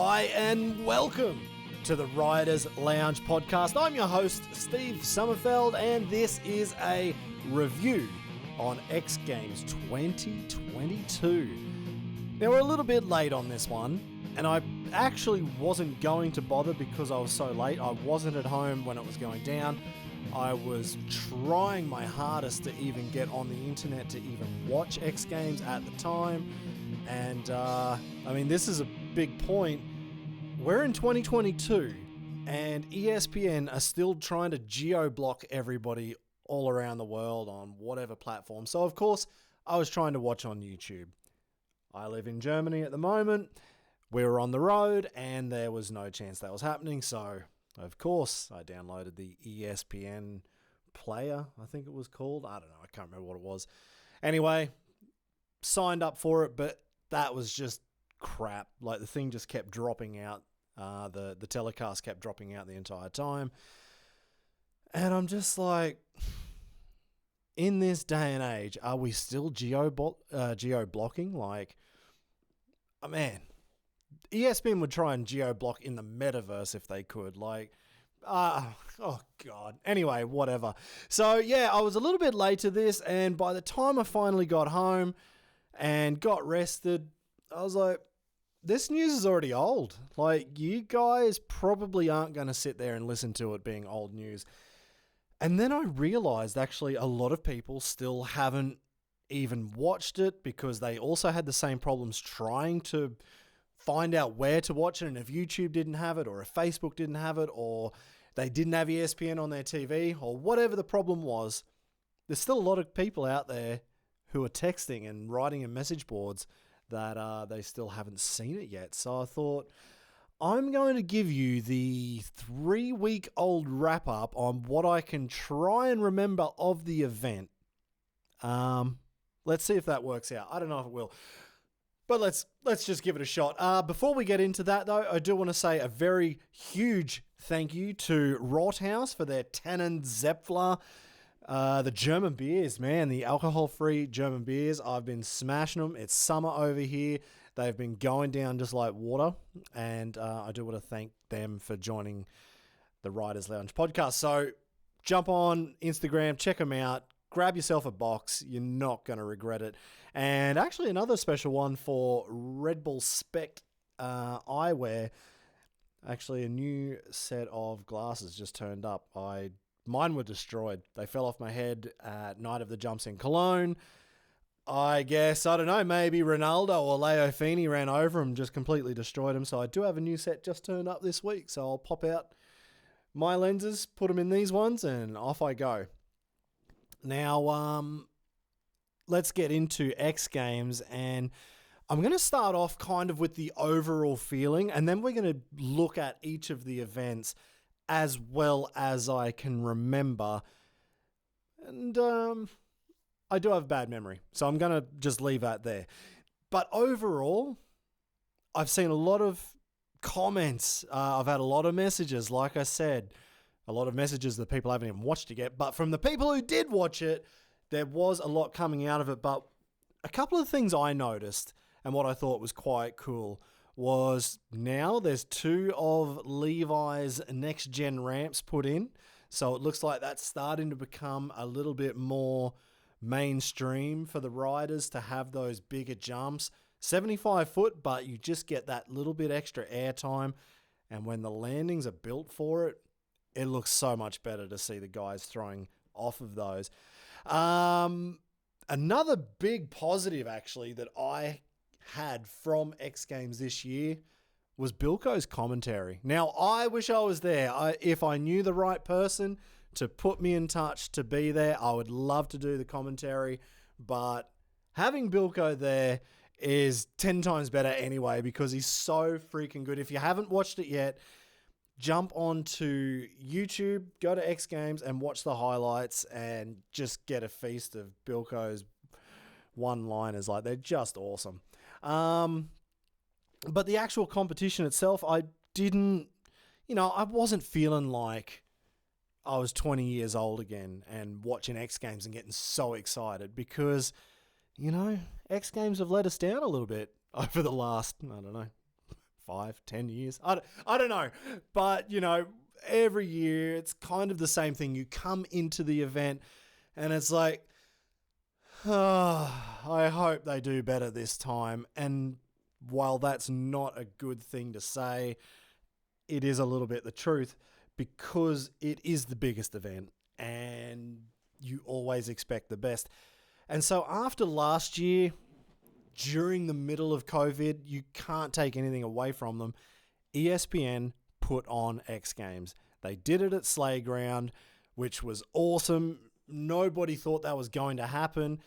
Hi and welcome to the Riders Lounge podcast. I'm your host, Steve Sommerfeld, and this is a review on X Games 2022. Now, we're a little bit late on this one, and I actually wasn't going to bother because I was so late. I wasn't at home when it was going down. I was trying my hardest to even get on the internet to even watch X Games at the time. And, this is a big point. We're in 2022, and ESPN are still trying to geo-block everybody all around the world on whatever platform. So, of course, I was trying to watch on YouTube. I live in Germany at the moment. We were on the road, and there was no chance that was happening. So, of course, I downloaded the ESPN player, I think it was called. I don't know. I can't remember what it was. Anyway, signed up for it, but that was just crap. Like, the thing just kept dropping out. The telecast kept dropping out the entire time. And I'm just like, in this day and age, are we still geo-blocking? Like, oh man, ESPN would try and geo-block in the metaverse if they could. Like, oh God. Anyway, whatever. So, yeah, I was a little bit late to this, and by the time I finally got home and got rested, I was like, this news is already old. Like, you guys probably aren't going to sit there and listen to it being old news. And then I realized actually a lot of people still haven't even watched it because they also had the same problems trying to find out where to watch it, and if YouTube didn't have it, or if Facebook didn't have it, or they didn't have ESPN on their TV, or whatever the problem was. There's still a lot of people out there who are texting and writing in message boards that they still haven't seen it yet. So I thought, I'm going to give you the 3-week-old wrap-up on what I can try and remember of the event. Let's see if that works out. I don't know if it will. But let's just give it a shot. Before we get into that, though, I do want to say a very huge thank you to Rothaus for their Tannen Zäpfler. The German beers, man, the alcohol-free German beers. I've been smashing them. It's summer over here. They've been going down just like water. And I do want to thank them for joining the Riders Lounge podcast. So jump on Instagram, check them out. Grab yourself a box. You're not going to regret it. And actually another special one for Red Bull Spec eyewear. Actually, a new set of glasses just turned up. Mine were destroyed. They fell off my head at night of the jumps in Cologne. I guess, I don't know, maybe Ronaldo or Leo Feeney ran over them, just completely destroyed them. So I do have a new set just turned up this week. So I'll pop out my lenses, put them in these ones, and off I go. Now, let's get into X Games, and I'm going to start off kind of with the overall feeling, and then we're going to look at each of the events as well as I can remember. And I do have a bad memory, so I'm going to just leave that there. But overall, I've seen a lot of comments. I've had a lot of messages, like I said. A lot of messages that people haven't even watched it yet. But from the people who did watch it, there was a lot coming out of it. But a couple of things I noticed and what I thought was quite cool was now there's 2 of Levi's next-gen ramps put in. So it looks like that's starting to become a little bit more mainstream for the riders to have those bigger jumps. 75 foot, but you just get that little bit extra air time. And when the landings are built for it, it looks so much better to see the guys throwing off of those. Another big positive, actually, that I had from X Games this year was Bilko's commentary. Now, I wish I was there. If I knew the right person to put me in touch to be there, I would love to do the commentary. But having Bilko there is 10 times better anyway because he's so freaking good. If you haven't watched it yet, jump onto YouTube, go to X Games and watch the highlights and just get a feast of Bilko's one-liners. Like, they're just awesome. But the actual competition itself, I wasn't feeling like I was 20 years old again and watching X Games and getting so excited because, X Games have let us down a little bit over the last, 5, 10 years. I don't know. But, every year it's kind of the same thing. You come into the event and it's like, I hope they do better this time. And while that's not a good thing to say, it is a little bit the truth because it is the biggest event and you always expect the best. And so after last year, during the middle of COVID, you can't take anything away from them. ESPN put on X Games. They did it at Slayground, which was awesome. Nobody thought that was going to happen.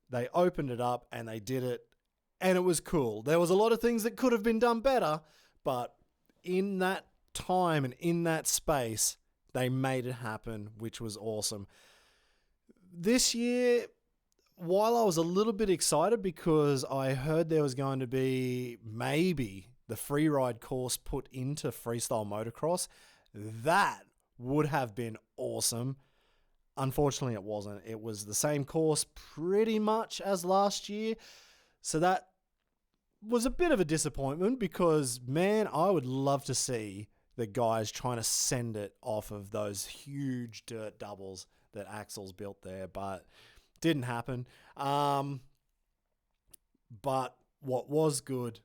They opened it up and they did it, and it was cool. There was a lot of things that could have been done better, but in that time and in that space, they made it happen, which was awesome. This year, while I was a little bit excited because I heard there was going to be maybe the free ride course put into Freestyle Motocross, that would have been awesome. Unfortunately, it wasn't. It was the same course pretty much as last year. So that was a bit of a disappointment because, man, I would love to see the guys trying to send it off of those huge dirt doubles that Axel's built there, but didn't happen. But what was good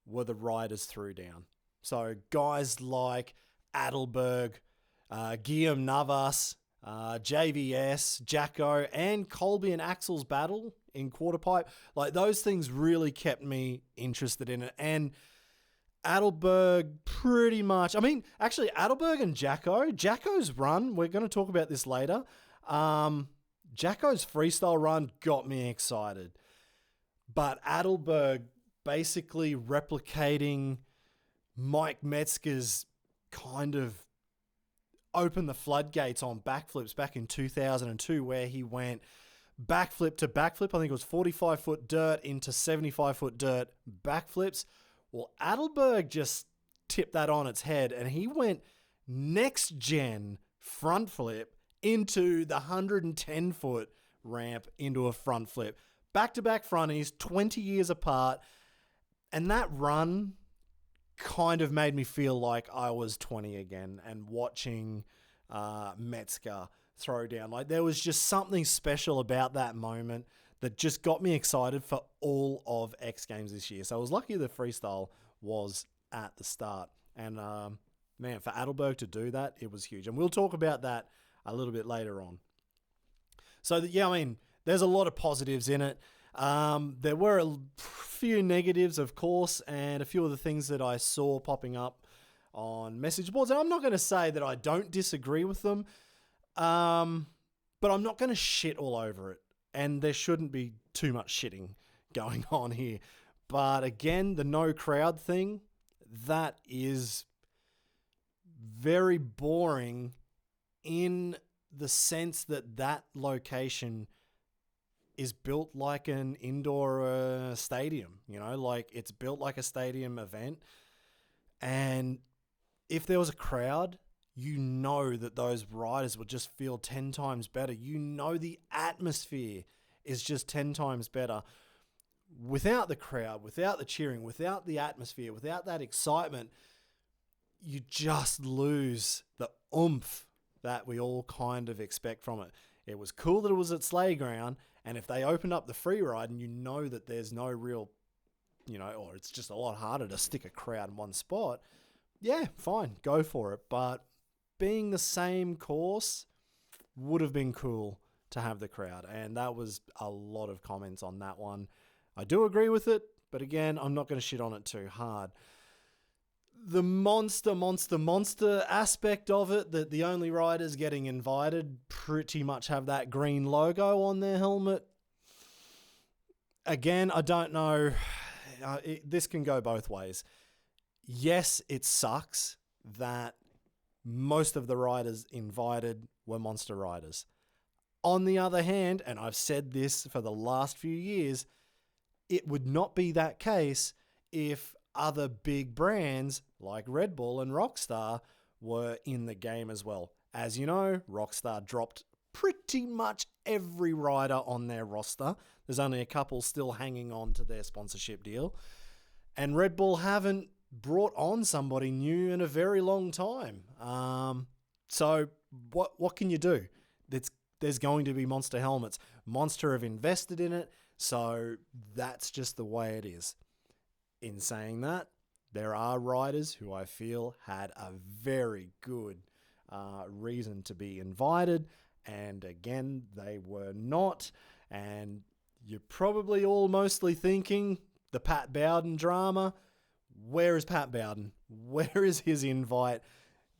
were the riders threw down. So guys like Adelberg, Guillem Navas, JVS, Jacko, and Colby and Axel's battle in quarter pipe, like those things really kept me interested in it. And Adelberg pretty much, actually Adelberg and Jacko's run, we're going to talk about this later. Jacko's freestyle run got me excited. But Adelberg basically replicating Mike Metzger's kind of open the floodgates on backflips back in 2002, where he went backflip to backflip. I think it was 45-foot dirt into 75-foot dirt backflips. Well, Adelberg just tipped that on its head, and he went next-gen front flip into the 110-foot ramp into a front flip. Back-to-back fronties, 20 years apart, and that run kind of made me feel like I was 20 again and watching Metzger throw down. Like there was just something special about that moment that just got me excited for all of X Games this year. So I was lucky the freestyle was at the start. And man, for Adelberg to do that, it was huge. And we'll talk about that a little bit later on. So there's a lot of positives in it. There were a few negatives, of course, and a few of the things that I saw popping up on message boards. And I'm not going to say that I don't disagree with them, but I'm not going to shit all over it. And there shouldn't be too much shitting going on here. But again, the no crowd thing, that is very boring in the sense that that location is built like an indoor stadium, like it's built like a stadium event. And if there was a crowd, that those riders would just feel 10 times better. The atmosphere is just 10 times better. Without the crowd, without the cheering, without the atmosphere, without that excitement, you just lose the oomph that we all kind of expect from it. It was cool that it was at Slayground, and if they opened up the free ride and that there's no real, or it's just a lot harder to stick a crowd in one spot, yeah, fine, go for it. But being the same course would have been cool to have the crowd, and that was a lot of comments on that one. I do agree with it, but again, I'm not going to shit on it too hard. The monster aspect of it, that the only riders getting invited pretty much have that green logo on their helmet. Again, I don't know. This can go both ways. Yes, it sucks that most of the riders invited were monster riders. On the other hand, and I've said this for the last few years, it would not be that case if other big brands like Red Bull and Rockstar were in the game as well. As you know, Rockstar dropped pretty much every rider on their roster. There's only a couple still hanging on to their sponsorship deal. And Red Bull haven't brought on somebody new in a very long time. So what can you do? There's going to be Monster helmets. Monster have invested in it, so that's just the way it is. In saying that, there are riders who I feel had a very good reason to be invited, and again, they were not. And you're probably all mostly thinking the Pat Bowden drama. Where is Pat Bowden? Where is his invite?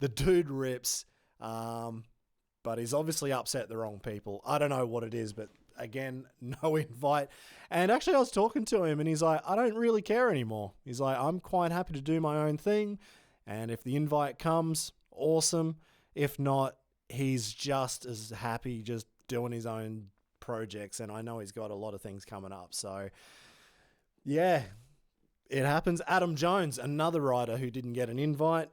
The dude rips, but he's obviously upset the wrong people. I don't know what it is, but again, no invite. And actually, I was talking to him, and he's like, I don't really care anymore. He's like, I'm quite happy to do my own thing, and if the invite comes, awesome. If not, he's just as happy just doing his own projects, and I know he's got a lot of things coming up. So, yeah, it happens. Adam Jones, another rider who didn't get an invite.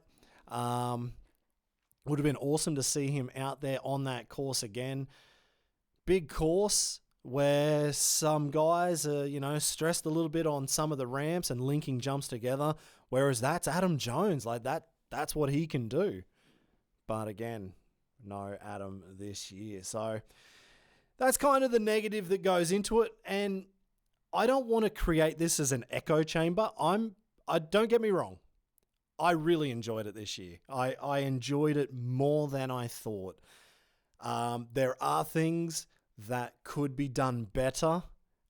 Would have been awesome to see him out there on that course again. Big course where some guys are, stressed a little bit on some of the ramps and linking jumps together, whereas that's Adam Jones. Like that's what he can do. But again, no Adam this year. So that's kind of the negative that goes into it. And I don't want to create this as an echo chamber. Don't get me wrong. I really enjoyed it this year. I enjoyed it more than I thought. There are things that could be done better,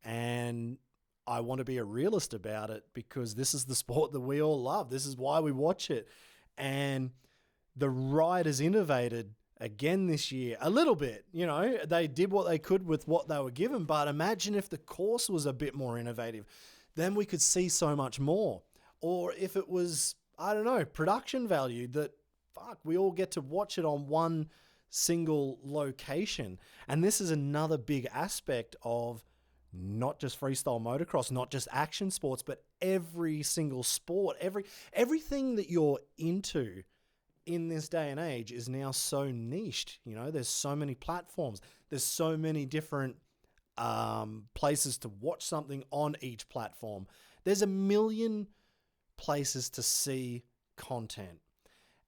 and I want to be a realist about it because this is the sport that we all love. This is why we watch it. And the riders innovated again this year a little bit. They did what they could with what they were given, but imagine if the course was a bit more innovative. Then we could see so much more. Or if it was, I don't know, production value that, we all get to watch it on one single location. And this is another big aspect of not just freestyle motocross, not just action sports, but every single sport, everything that you're into in this day and age is now so niched. There's so many platforms. There's so many different places to watch something on each platform. There's a million places to see content.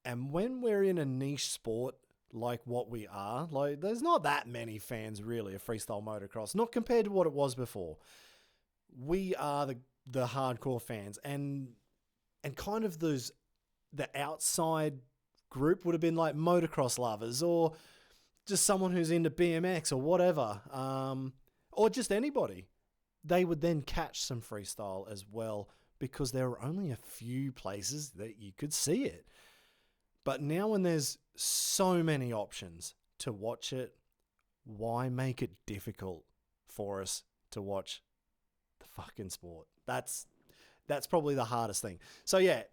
And when we're in a niche sport like what we are, there's not that many fans really of freestyle motocross, not compared to what it was before. We are the hardcore fans, and kind of the outside group would have been like motocross lovers or just someone who's into BMX or whatever, or just anybody. They would then catch some freestyle as well because there were only a few places that you could see it. But now when there's so many options to watch it, why make it difficult for us to watch the fucking sport? That's probably the hardest thing. So yeah,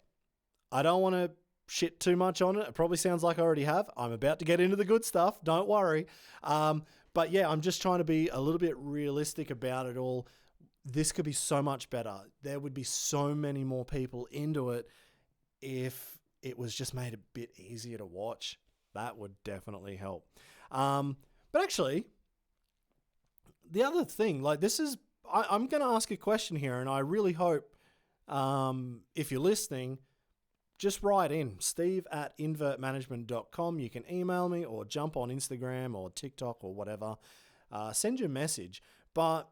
I don't want to shit too much on it. It probably sounds like I already have. I'm about to get into the good stuff. Don't worry. But yeah, I'm just trying to be a little bit realistic about it all. This could be so much better. There would be so many more people into it if it was just made a bit easier to watch. That would definitely help. But actually, the other thing, I'm going to ask a question here, and I really hope if you're listening, just write in, steve@invertmanagement.com. You can email me or jump on Instagram or TikTok or whatever. Send your message. But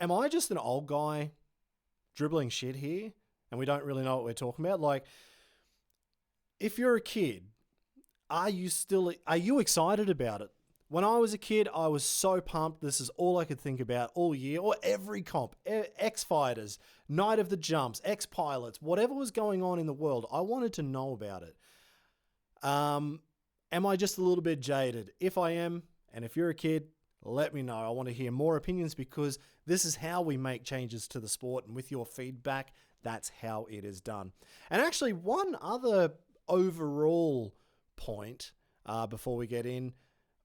am I just an old guy dribbling shit here and we don't really know what we're talking about? If you're a kid, are you excited about it? When I was a kid, I was so pumped. This is all I could think about all year, or every comp, X-Fighters, Night of the Jumps, X-Pilots, whatever was going on in the world, I wanted to know about it. Am I just a little bit jaded? If I am, and if you're a kid, let me know. I want to hear more opinions because this is how we make changes to the sport, and with your feedback, that's how it is done. And actually, one other overall point before we get in,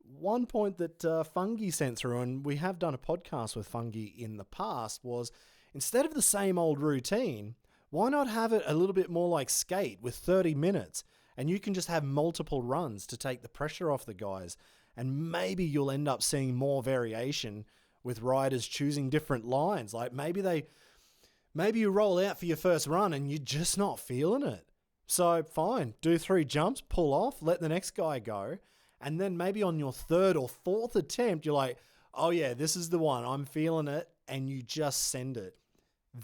one point that Fungi sent through, and we have done a podcast with Fungi in the past, was instead of the same old routine, why not have it a little bit more like skate with 30 minutes? And you can just have multiple runs to take the pressure off the guys. And maybe you'll end up seeing more variation with riders choosing different lines. Maybe Maybe you roll out for your first run and you're just not feeling it. So fine, do 3 jumps, pull off, let the next guy go. And then maybe on your 3rd or 4th attempt, you're like, oh yeah, this is the one, I'm feeling it. And you just send it.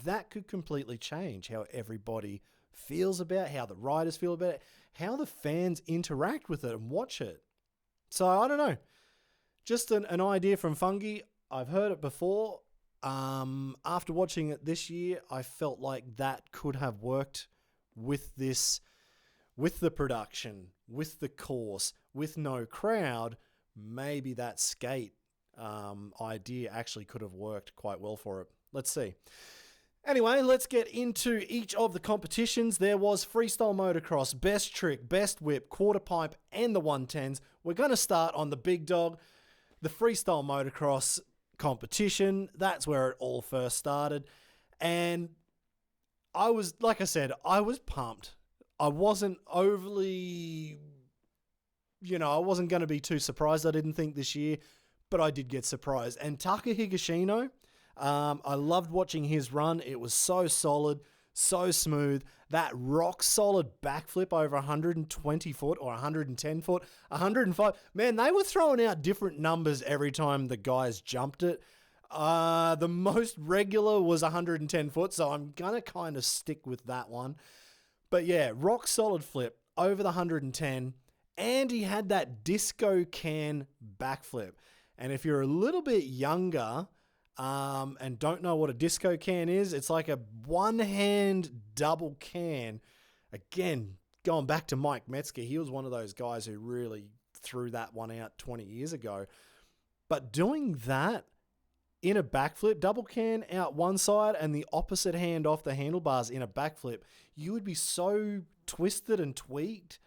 That could completely change how everybody feels about it, how the riders feel about it, how the fans interact with it and watch it. So I don't know. Just an idea from Fungi. I've heard it before. After watching it this year, I felt like that could have worked with this, with the production, with the course, with no crowd. Maybe that skate idea actually could have worked quite well for it. Let's see. Anyway, let's get into each of the competitions. There was Freestyle Motocross, Best Trick, Best Whip, Quarter Pipe, and the 110s. We're going to start on the big dog, the Freestyle Motocross competition. That's where it all first started. And I was, like I said, I was pumped. I wasn't overly, I wasn't going to be too surprised, I didn't think, this year, but I did get surprised. And Taka Higashino, I loved watching his run. It was so solid, so smooth. That rock solid backflip over 120 foot or 110 foot, 105. Man, they were throwing out different numbers every time the guys jumped it. The most regular was 110 foot, so I'm going to kind of stick with that one. But yeah, rock solid flip over the 110, and he had that disco can backflip. And if you're a little bit younger and don't know what a disco can is, it's like a one-hand double can. Again, going back to Mike Metzger, he was one of those guys who really threw that one out 20 years ago. But doing that in a backflip, double can out one side and the opposite hand off the handlebars in a backflip, you would be so twisted and tweaked.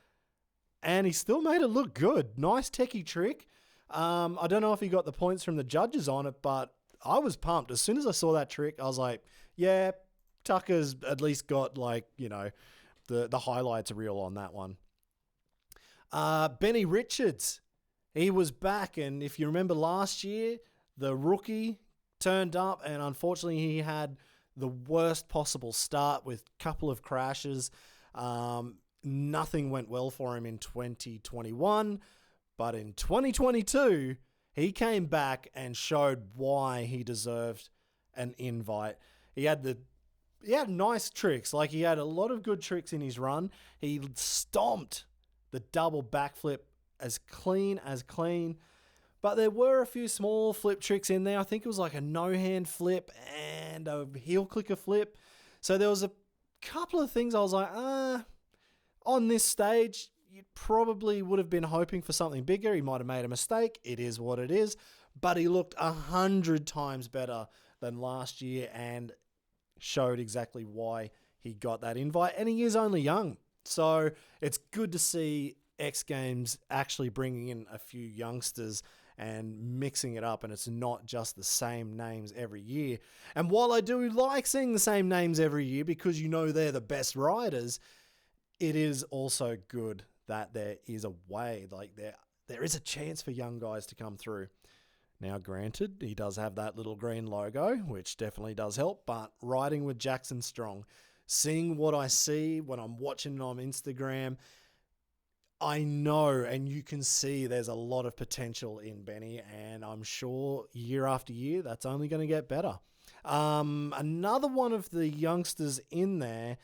And he still made it look good. Nice techie trick. I don't know if he got the points from the judges on it, but I was pumped. As soon as I saw that trick, I was like, yeah, Tucker's at least got the highlights reel on that one. Benny Richards, he was back. And if you remember last year, the rookie turned up and unfortunately he had the worst possible start with a couple of crashes. Nothing went well for him in 2021, but in 2022, he came back and showed why he deserved an invite. He had nice tricks. Like, he had a lot of good tricks in his run. He stomped the double backflip as clean as clean. But there were a few small flip tricks in there. I think it was like a no-hand flip and a heel clicker flip. So there was a couple of things I was like, on this stage, you probably would have been hoping for something bigger. He might have made a mistake. It is what it is. But he looked 100 times better than last year and showed exactly why he got that invite. And he is only young. So it's good to see X Games actually bringing in a few youngsters and mixing it up, and it's not just the same names every year. And while I do like seeing the same names every year because they're the best riders, it is also good that there is a way, like there is a chance for young guys to come through. Now, granted, he does have that little green logo, which definitely does help, but riding with Jacko Strong, seeing what I see when I'm watching it on Instagram, I know, and you can see there's a lot of potential in Benny, and I'm sure year after year, that's only going to get better. Another one of the youngsters in there,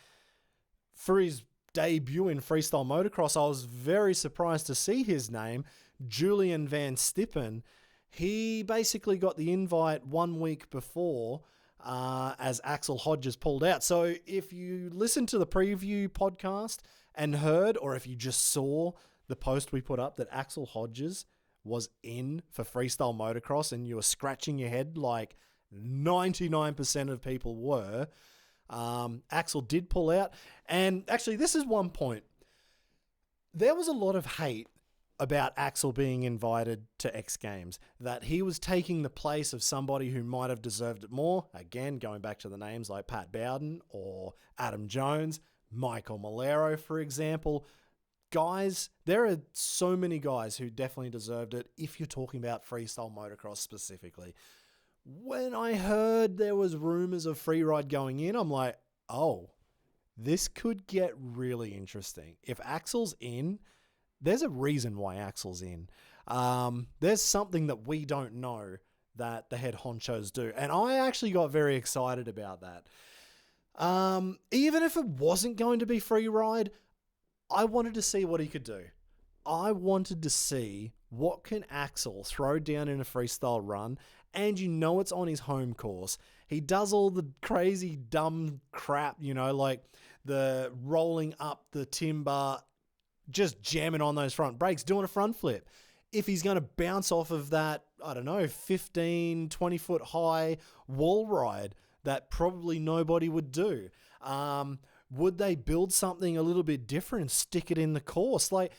for his debut in Freestyle Motocross, I was very surprised to see his name, Julien Vanstippen. He basically got the invite 1 week before as Axel Hodges pulled out. So if you listened to the preview podcast and heard, or if you just saw the post we put up that Axel Hodges was in for Freestyle Motocross and you were scratching your head like 99% of people were, Axel did pull out. And actually, this is one point. There was a lot of hate about Axel being invited to X Games, that he was taking the place of somebody who might have deserved it more. Again, going back to the names like Pat Bowden or Adam Jones, Michael Malero, for example. Guys, there are so many guys who definitely deserved it if you're talking about Freestyle Motocross specifically. When I heard there was rumors of Freeride going in, I'm like, oh, this could get really interesting. If Axel's in, there's a reason why Axel's in. There's something that we don't know that the head honchos do. And I actually got very excited about that. Even if it wasn't going to be Freeride, I wanted to see what he could do. I wanted to see what can Axel throw down in a freestyle run, and you know it's on his home course. He does all the crazy dumb crap, like the rolling up the timber, just jamming on those front brakes, doing a front flip. If he's going to bounce off of that, 15, 20 foot high wall ride that probably nobody would do. Would they build something a little bit different and stick it in the course? Like,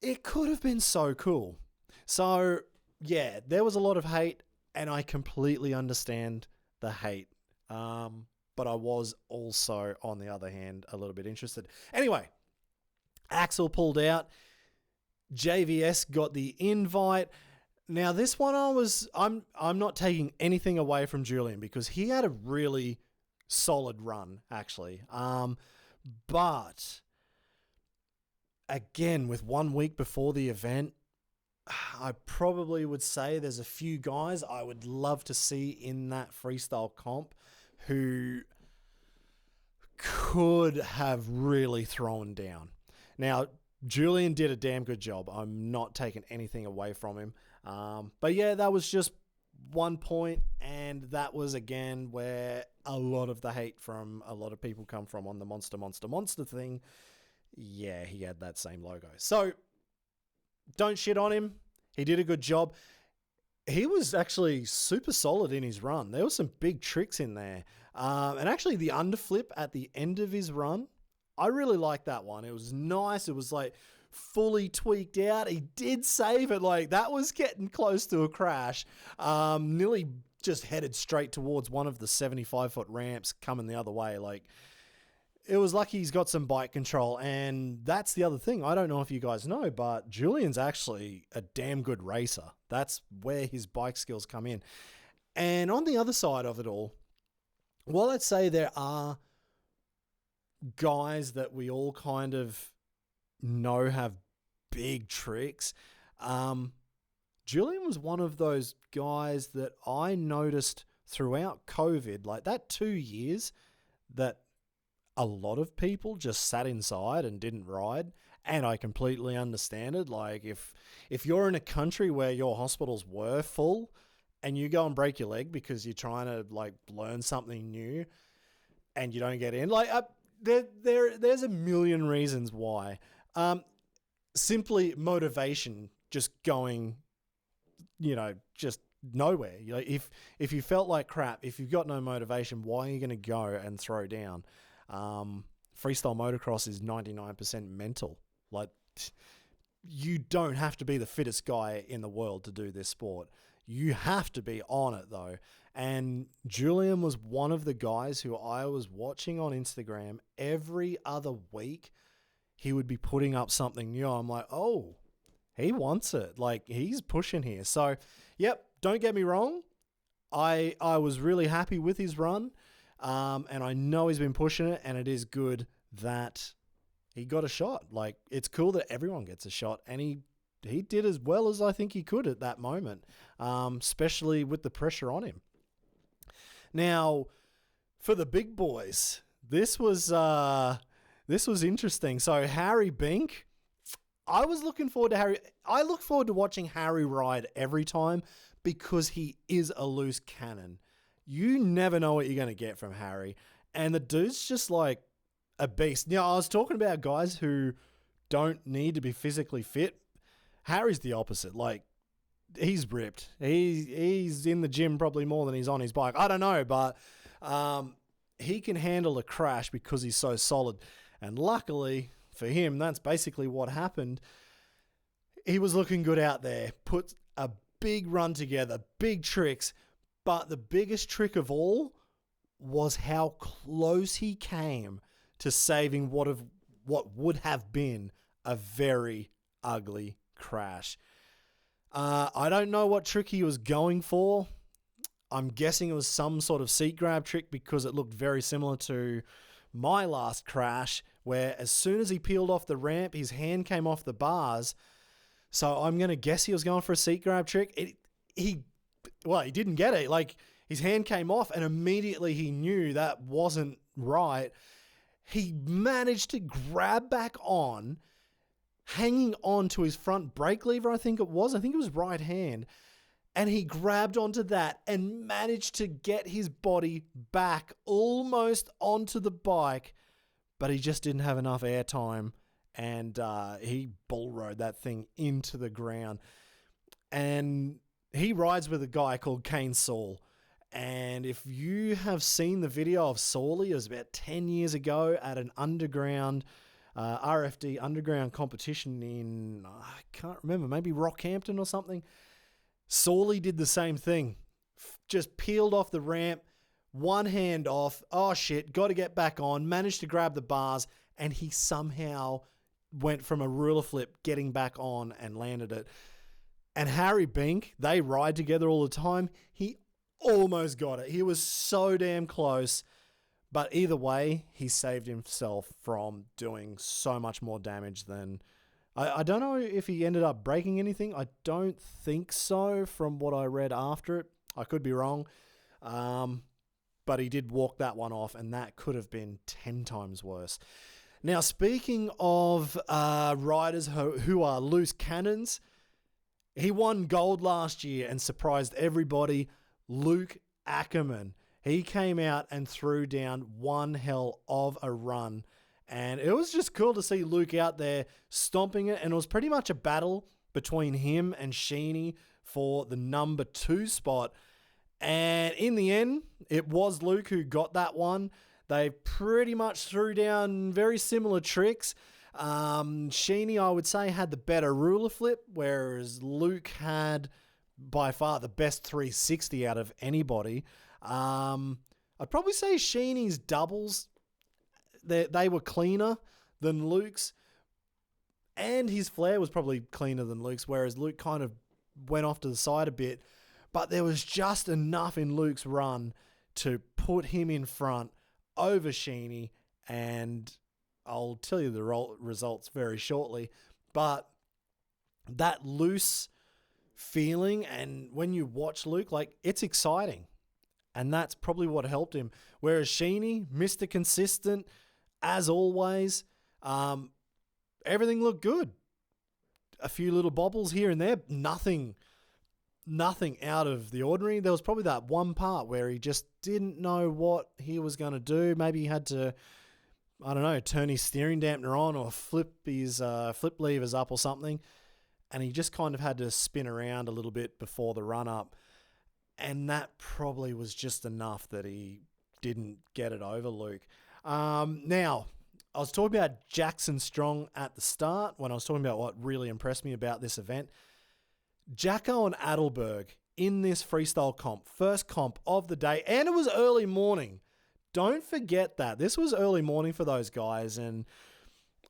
it could have been so cool. So, yeah, there was a lot of hate, and I completely understand the hate. But I was also, on the other hand, a little bit interested. Anyway, Axel pulled out. JVS got the invite. Now, this one I'm not taking anything away from Julien because he had a really solid run, actually. But again, with 1 week before the event, I probably would say there's a few guys I would love to see in that freestyle comp who could have really thrown down. Now, Julien did a damn good job. I'm not taking anything away from him. But yeah, that was just 1 point, and that was, again, where a lot of the hate from a lot of people come from on the monster thing. Yeah, he had that same logo. So, don't shit on him. He did a good job. He was actually super solid in his run. There were some big tricks in there. And actually, the underflip at the end of his run, I really liked that one. It was nice. It was like fully tweaked out. He did save it. Like, that was getting close to a crash. Nearly just headed straight towards one of the 75-foot ramps coming the other way. Like, it was lucky he's got some bike control. And that's the other thing. I don't know if you guys know, but Julien's actually a damn good racer. That's where his bike skills come in. And on the other side of it all, well, let's say there are guys that we all kind of know have big tricks. Julien was one of those guys that I noticed throughout COVID, like that 2 years that a lot of people just sat inside and didn't ride. And I completely understand it. Like, if you're in a country where your hospitals were full and you go and break your leg because you're trying to like learn something new and you don't get in, like there's a million reasons why. Simply motivation just going, just nowhere. If you felt like crap, if you've got no motivation, why are you going to go and throw down? Freestyle motocross is 99% mental. Like, you don't have to be the fittest guy in the world to do this sport. You have to be on it, though. And Julien was one of the guys who I was watching on Instagram every other week. He would be putting up something new. I'm like, oh, he wants it. Like, he's pushing here. So, yep, don't get me wrong. I was really happy with his run. And I know he's been pushing it, and it is good that he got a shot. Like, it's cool that everyone gets a shot, and he did as well as I think he could at that moment, especially with the pressure on him. Now, for the big boys, this was interesting. So Harry Bink, I was looking forward to Harry. I look forward to watching Harry ride every time because he is a loose cannon. You never know what you're going to get from Harry. And the dude's just like a beast. Now, I was talking about guys who don't need to be physically fit. Harry's the opposite. Like, he's ripped. He's in the gym probably more than he's on his bike. I don't know, but he can handle a crash because he's so solid. And luckily for him, that's basically what happened. He was looking good out there. Put a big run together, big tricks. But the biggest trick of all was how close he came to saving what would have been a very ugly crash. I don't know what trick he was going for. I'm guessing it was some sort of seat grab trick because it looked very similar to my last crash, where as soon as he peeled off the ramp, his hand came off the bars. So I'm going to guess he was going for a seat grab trick. He didn't get it. Like, his hand came off and immediately he knew that wasn't right. He managed to grab back on, hanging on to his front brake lever, I think it was. I think it was right hand. And he grabbed onto that and managed to get his body back almost onto the bike, but he just didn't have enough airtime, and he bull rode that thing into the ground. And he rides with a guy called Kane Saul. And if you have seen the video of Sawley, it was about 10 years ago at an underground, RFD underground competition in, I can't remember, maybe Rockhampton or something. Sawley did the same thing. Just peeled off the ramp, one hand off. Oh shit, got to get back on. Managed to grab the bars, and he somehow went from a ruler flip getting back on and landed it. And Harry Bink, they ride together all the time. He almost got it. He was so damn close. But either way, he saved himself from doing so much more damage than... I don't know if he ended up breaking anything. I don't think so from what I read after it. I could be wrong. But he did walk that one off, and that could have been 10 times worse. Now, speaking of riders who are loose cannons, he won gold last year and surprised everybody. Luke Ackerman. He came out and threw down one hell of a run. And it was just cool to see Luke out there stomping it. And it was pretty much a battle between him and Sheeny for the number 2 spot. And in the end, it was Luke who got that one. They pretty much threw down very similar tricks. Sheeny, I would say, had the better ruler flip, whereas Luke had by far the best 360 out of anybody. I'd probably say Sheeny's doubles, they were cleaner than Luke's, and his flare was probably cleaner than Luke's, whereas Luke kind of went off to the side a bit. But there was just enough in Luke's run to put him in front over Sheeny, and I'll tell you the results very shortly. But that loose feeling, and when you watch Luke, like, it's exciting. And that's probably what helped him. Whereas Sheeny, Mr. Consistent, as always, everything looked good. A few little bobbles here and there, nothing out of the ordinary. There was probably that one part where he just didn't know what he was going to do. Maybe he had to, I don't know, turn his steering dampener on or flip his flip levers up or something. And he just kind of had to spin around a little bit before the run up. And that probably was just enough that he didn't get it over Luke. Now, I was talking about Jacko Strong at the start when I was talking about what really impressed me about this event. Jacko and Adelberg in this freestyle comp, first comp of the day, and it was early morning. Don't forget that. This was early morning for those guys, and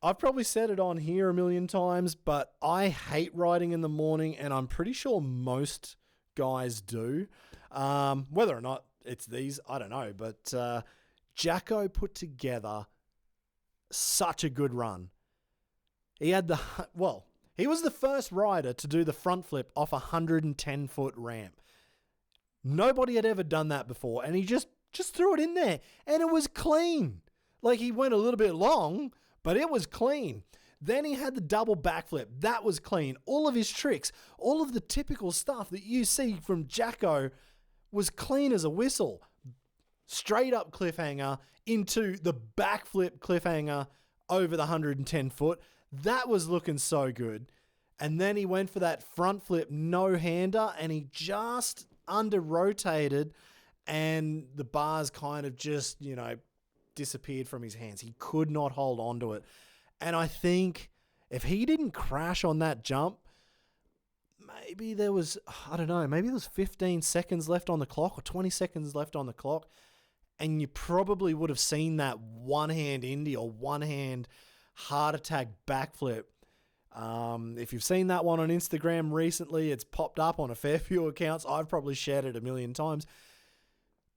I've probably said it on here a million times, but I hate riding in the morning, and I'm pretty sure most guys do. Whether or not it's these, I don't know, but Jacko put together such a good run. He had he was the first rider to do the front flip off a 110-foot ramp. Nobody had ever done that before, and he just threw it in there, and it was clean. Like, he went a little bit long, but it was clean. Then he had the double backflip. That was clean. All of his tricks, all of the typical stuff that you see from Jacko was clean as a whistle. Straight up cliffhanger into the backflip cliffhanger over the 110 foot. That was looking so good. And then he went for that front flip no-hander, and he just under-rotated, and the bars kind of just, disappeared from his hands. He could not hold on to it. And I think if he didn't crash on that jump, maybe there was 15 seconds left on the clock or 20 seconds left on the clock, and you probably would have seen that one-hand Indy or one-hand heart attack backflip. If you've seen that one on Instagram recently, it's popped up on a fair few accounts. I've probably shared it a million times.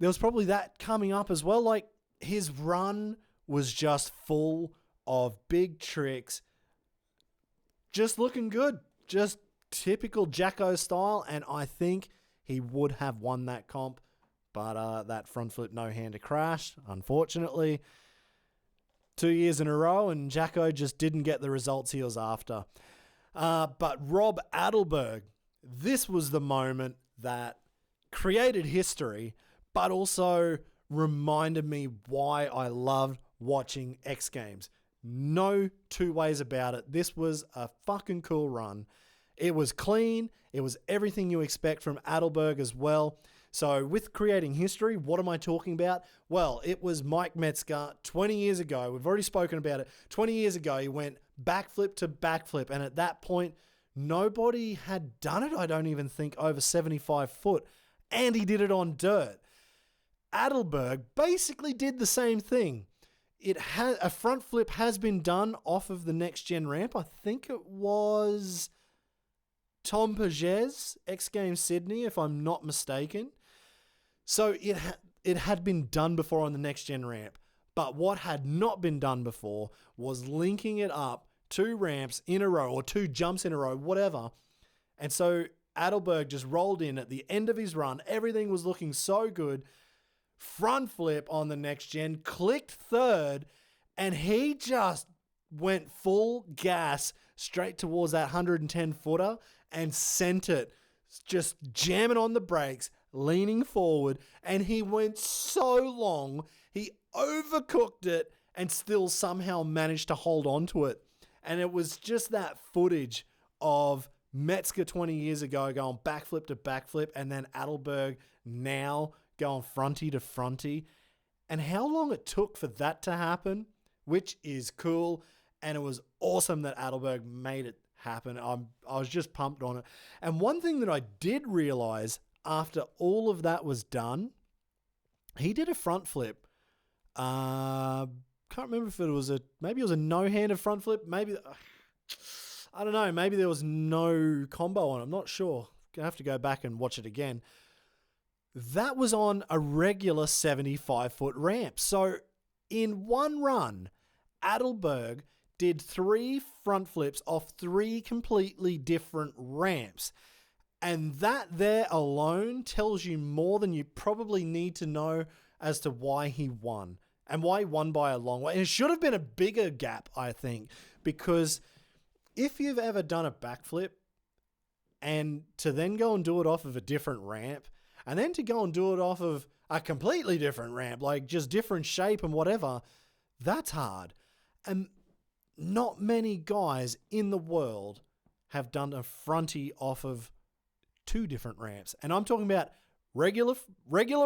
there was probably that coming up as well. Like, his run was just full of big tricks, just looking good, just typical Jacko style, and I think he would have won that comp, but that front flip no-hander crashed, unfortunately. 2 years in a row, and Jacko just didn't get the results he was after. But Rob Adelberg, this was the moment that created history, but also reminded me why I loved watching X Games. No two ways about it. This was a fucking cool run. It was clean. It was everything you expect from Adelberg as well. So with creating history, what am I talking about? Well, it was Mike Metzger 20 years ago. We've already spoken about it. 20 years ago, he went backflip to backflip. And at that point, nobody had done it, I don't even think, over 75 foot. And he did it on dirt. Adelberg basically did the same thing. A front flip has been done off of the next gen ramp. I think it was Tom Paget's X Games Sydney, if I'm not mistaken. So it had been done before on the next gen ramp. But what had not been done before was linking it up 2 ramps in a row or 2 jumps in a row, whatever. And so Adelberg just rolled in at the end of his run. Everything was looking so good. Front flip on the next gen, clicked third, and he just went full gas straight towards that 110 footer and sent it, just jamming on the brakes, leaning forward, and he went so long, he overcooked it and still somehow managed to hold on to it. And it was just that footage of Metzger 20 years ago going backflip to backflip, and then Adelberg now going frontie to frontie, and how long it took for that to happen, which is cool. And it was awesome that Adelberg made it happen. I was just pumped on it. And one thing that I did realize after all of that was done, he did a front flip. Can't remember if maybe it was a no-handed front flip. Maybe, I don't know. Maybe there was no combo on it. I'm not sure. Gonna have to go back and watch it again. That was on a regular 75-foot ramp. So in one run, Adelberg did 3 front flips off 3 completely different ramps. And that there alone tells you more than you probably need to know as to why he won. And why he won by a long way. And it should have been a bigger gap, I think. Because if you've ever done a backflip and to then go and do it off of a different ramp, and then to go and do it off of a completely different ramp, like just different shape and whatever, that's hard. And not many guys in the world have done a frontie off of 2 different ramps. And I'm talking about regular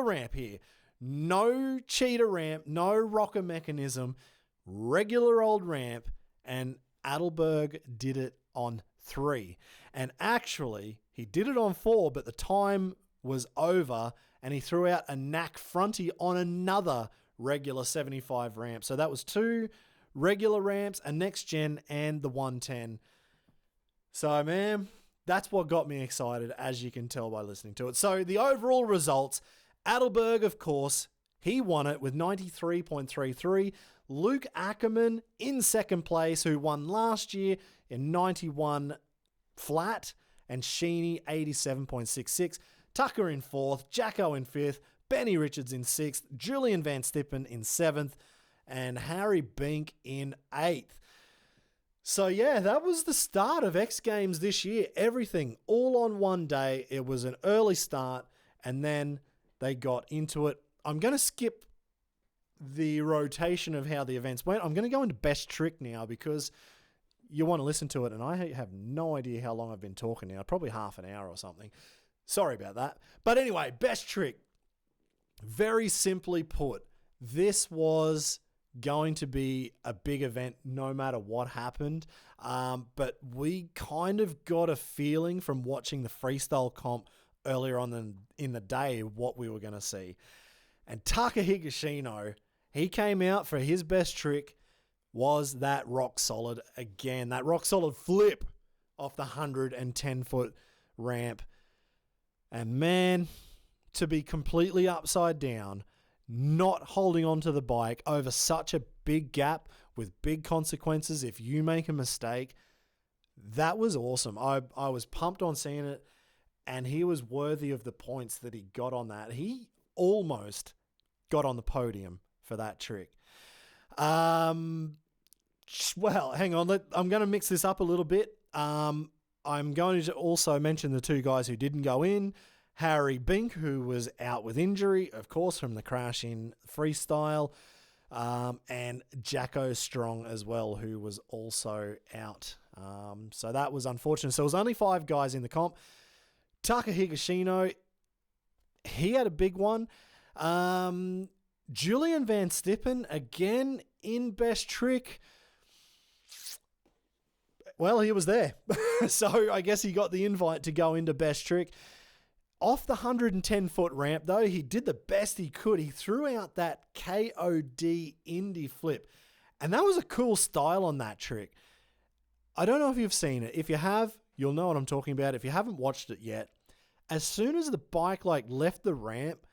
ramp here. No cheater ramp, no rocker mechanism, regular old ramp, and Adelberg did it on 3. And actually, he did it on 4, but the time was over, and he threw out a knack frontie on another regular 75 ramp. So that was 2 regular ramps, a next gen, and the 110. So, man, that's what got me excited, as you can tell by listening to it. So the overall results, Adelberg, of course, he won it with 93.33. Luke Ackerman in second place, who won last year in 91 flat, and Sheeny 87.66. Tucker in 4th, Jacko in 5th, Benny Richards in 6th, Julien Vanstippen in 7th, and Harry Bink in 8th. So yeah, that was the start of X Games this year. Everything all on one day. It was an early start, and then they got into it. I'm going to skip the rotation of how the events went. I'm going to go into best trick now because you want to listen to it, and I have no idea how long I've been talking now. Probably half an hour or something. Sorry about that. But anyway, best trick. Very simply put, this was going to be a big event no matter what happened. But we kind of got a feeling from watching the freestyle comp earlier on in the day what we were going to see. And Taka Higashino, he came out for his best trick was that rock solid again. That rock solid flip off the 110-foot ramp. And man, to be completely upside down, not holding onto the bike over such a big gap with big consequences if you make a mistake, that was awesome. I was pumped on seeing it, and he was worthy of the points that he got on that. He almost got on the podium for that trick. Well, hang on. I'm going to mix this up a little bit. I'm going to also mention the two guys who didn't go in. Harry Bink, who was out with injury, of course, from the crash in freestyle, and Jacko Strong as well, who was also out. So that was unfortunate. So it was only 5 guys in the comp. Taka Higashino, he had a big one. Julien Vanstippen, again, in best trick. Well, he was there. So I guess he got the invite to go into best trick. Off the 110-foot ramp, though, he did the best he could. He threw out that KOD Indy flip. And that was a cool style on that trick. I don't know if you've seen it. If you have, you'll know what I'm talking about. If you haven't watched it yet, as soon as the bike left the ramp,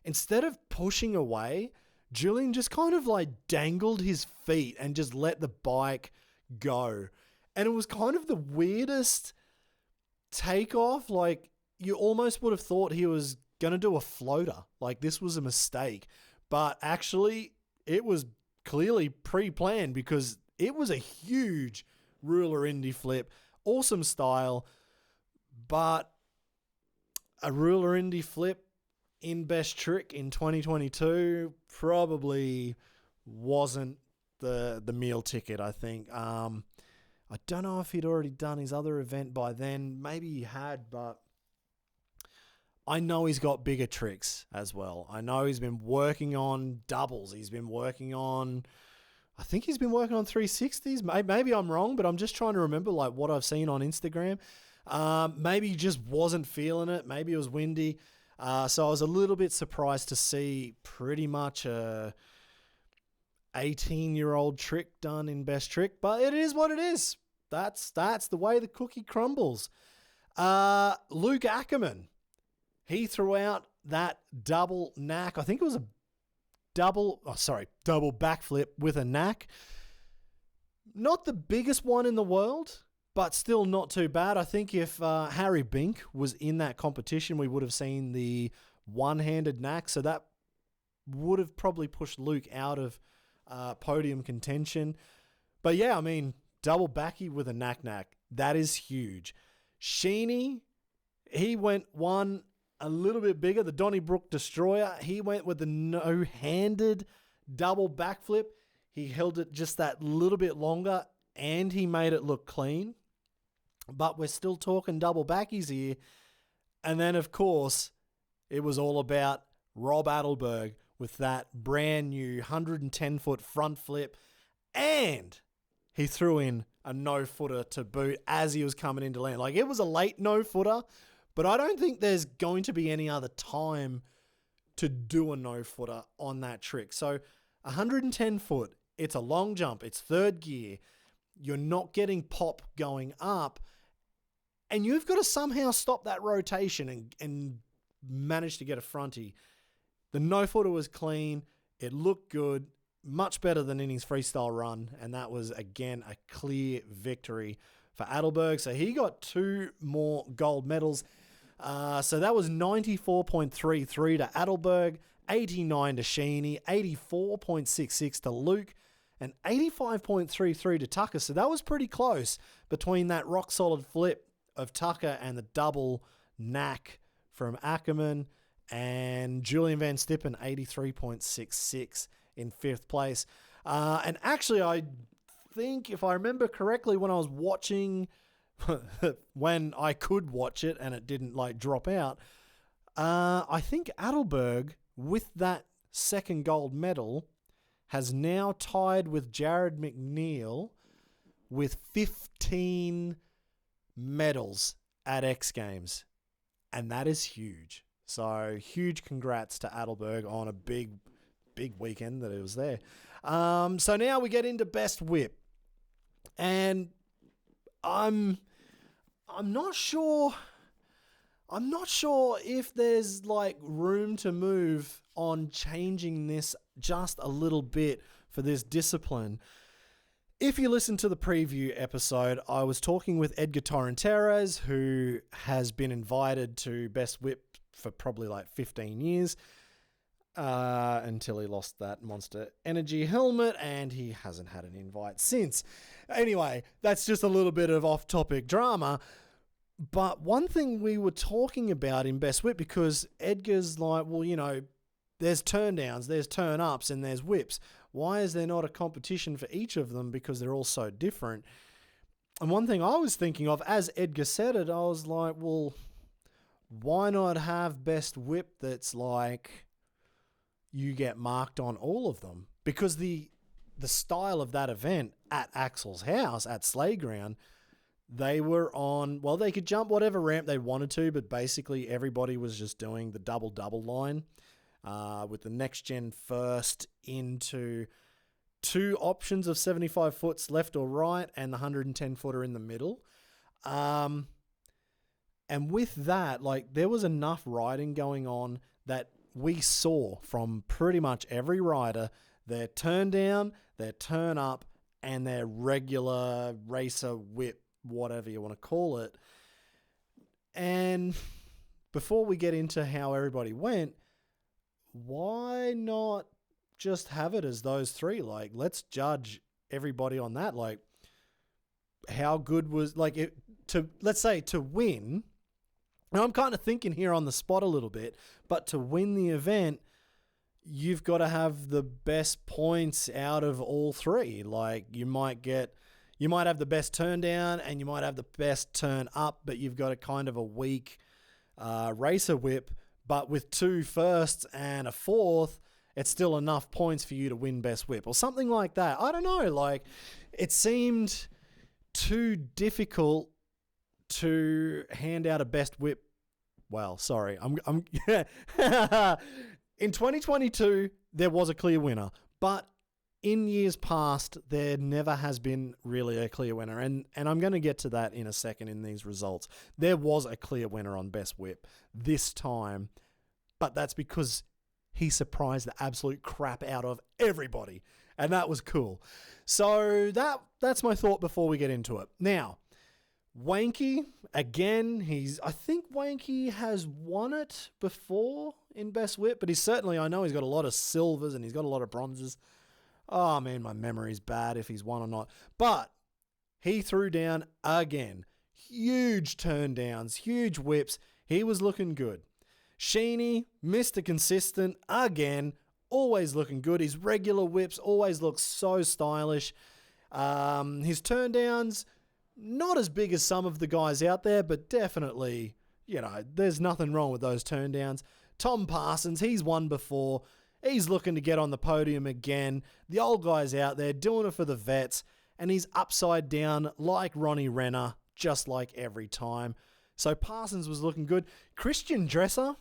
instead of pushing away, Julien just kind of dangled his feet and just let the bike go. And it was kind of the weirdest takeoff. You almost would have thought he was going to do a floater. This was a mistake. But actually, it was clearly pre-planned because it was a huge ruler Indy flip. Awesome style. But a ruler Indy flip in best trick in 2022 probably wasn't the meal ticket, I think. I don't know if he'd already done his other event by then. Maybe he had, but I know he's got bigger tricks as well. I know he's been working on doubles. He's been working on, I think he's been working on 360s. Maybe I'm wrong, but I'm just trying to remember what I've seen on Instagram. Maybe he just wasn't feeling it. Maybe it was windy. So I was a little bit surprised to see pretty much a 18-year-old trick done in best trick, but it is what it is. That's the way the cookie crumbles. Luke Ackerman, he threw out that double knack. I think it was a double backflip with a knack. Not the biggest one in the world, but still not too bad. I think if Harry Bink was in that competition, we would have seen the one-handed knack. So that would have probably pushed Luke out of podium contention. But yeah, I mean, double backy with a knack. That is huge. Sheeny, he went one a little bit bigger. The Donnybrook Destroyer, he went with the no-handed double backflip. He held it just that little bit longer, and he made it look clean. But we're still talking double backies here. And then, of course, it was all about Rob Adelberg with that brand new 110-foot front flip. And he threw in a no-footer to boot as he was coming into land. It was a late no-footer, but I don't think there's going to be any other time to do a no-footer on that trick. So 110 foot, it's a long jump, it's third gear. You're not getting pop going up, and you've got to somehow stop that rotation and manage to get a frontie. The no-footer was clean. It looked good, much better than in his freestyle run, and that was, again, a clear victory for Adelberg. So he got 2 more gold medals. So that was 94.33 to Adelberg, 89 to Sheeny, 84.66 to Luke, and 85.33 to Tucker. So that was pretty close between that rock-solid flip of Tucker and the double knack from Ackerman, and Julien Vanstippen, 83.66 in 5th place. And actually, I think, if I remember correctly, when I was watching, when I could watch it and it didn't drop out, I think Adelberg, with that second gold medal, has now tied with Jared McNeil with 15 medals at X Games. And that is huge. So huge congrats to Adelberg on a big weekend that it was there. So now we get into best whip. And I'm not sure I'm not sure if there's like room to move on changing this just a little bit for this discipline. If you listen to the preview episode, I was talking with Edgar Torrenteras, who has been invited to Best Whip for probably like 15 years until he lost that Monster Energy helmet, and he hasn't had an invite since. Anyway, that's just a little bit of off-topic drama. But one thing we were talking about in Best Whip, because Edgar's like, well, you know, there's turn downs, there's turn ups, and there's whips. Why is there not a competition for each of them? Because they're all so different. And one thing I was thinking of, as Edgar said it, I was like, well, why not have Best Whip that's like you get marked on all of them? Because the style of that event at Axel's house, at Slayground, they were on, well, they could jump whatever ramp they wanted to, but basically everybody was just doing the double-double line. With the next gen first into 2 options of 75 foots left or right and the 110 footer in the middle. And with that, like, there was enough riding going on that we saw from pretty much every rider their turn down, their turn up, and their regular racer whip, whatever you want to call it. And before we get into how everybody went, why not just have it as those 3? Like, let's judge everybody on that. Like, how good was, like, it to, let's say, to win. Now, I'm kind of thinking here on the spot a little bit, but to win the event, you've got to have the best points out of all 3. Like, you might have the best turn down and you might have the best turn up, but you've got a kind of a weak racer whip. But with 2 firsts and a 4th, it's still enough points for you to win Best Whip or something like that. I don't know. Like, it seemed too difficult to hand out a Best Whip. Well, sorry. I'm in 2022, there was a clear winner, but in years past, there never has been really a clear winner. And I'm going to get to that in a second in these results. There was a clear winner on Best Whip this time, but that's because he surprised the absolute crap out of everybody. And that was cool. So that's my thought before we get into it. Now, Wanky, again, I think Wanky has won it before in Best Whip, but I know he's got a lot of silvers and he's got a lot of bronzes. Oh, man, my memory's bad if he's won or not. But he threw down again. Huge turn downs, huge whips. He was looking good. Sheeny, Mr. Consistent, again, always looking good. His regular whips always look so stylish. His turn downs, not as big as some of the guys out there, but definitely, you know, there's nothing wrong with those turn downs. Tom Parsons, he's won before. He's looking to get on the podium again. The old guy's out there doing it for the vets, and he's upside down like Ronnie Renner, just like every time. So Parsons was looking good. Christian Dresser,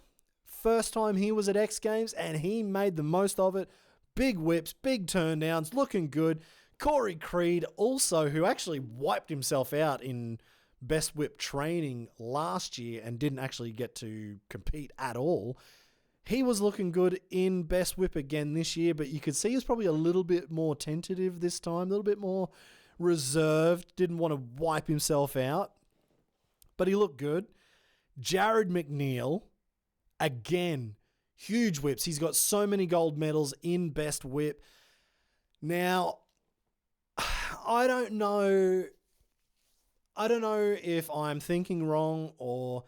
first time he was at X Games, and he made the most of it. Big whips, big turn downs, looking good. Corey Creed also, who actually wiped himself out in Best Whip training last year and didn't actually get to compete at all. He was looking good in Best Whip again this year, but you could see he's probably a little bit more tentative this time, a little bit more reserved, didn't want to wipe himself out, but he looked good. Jared McNeil, again, huge whips. He's got so many gold medals in Best Whip. Now, I don't know if I'm thinking wrong or,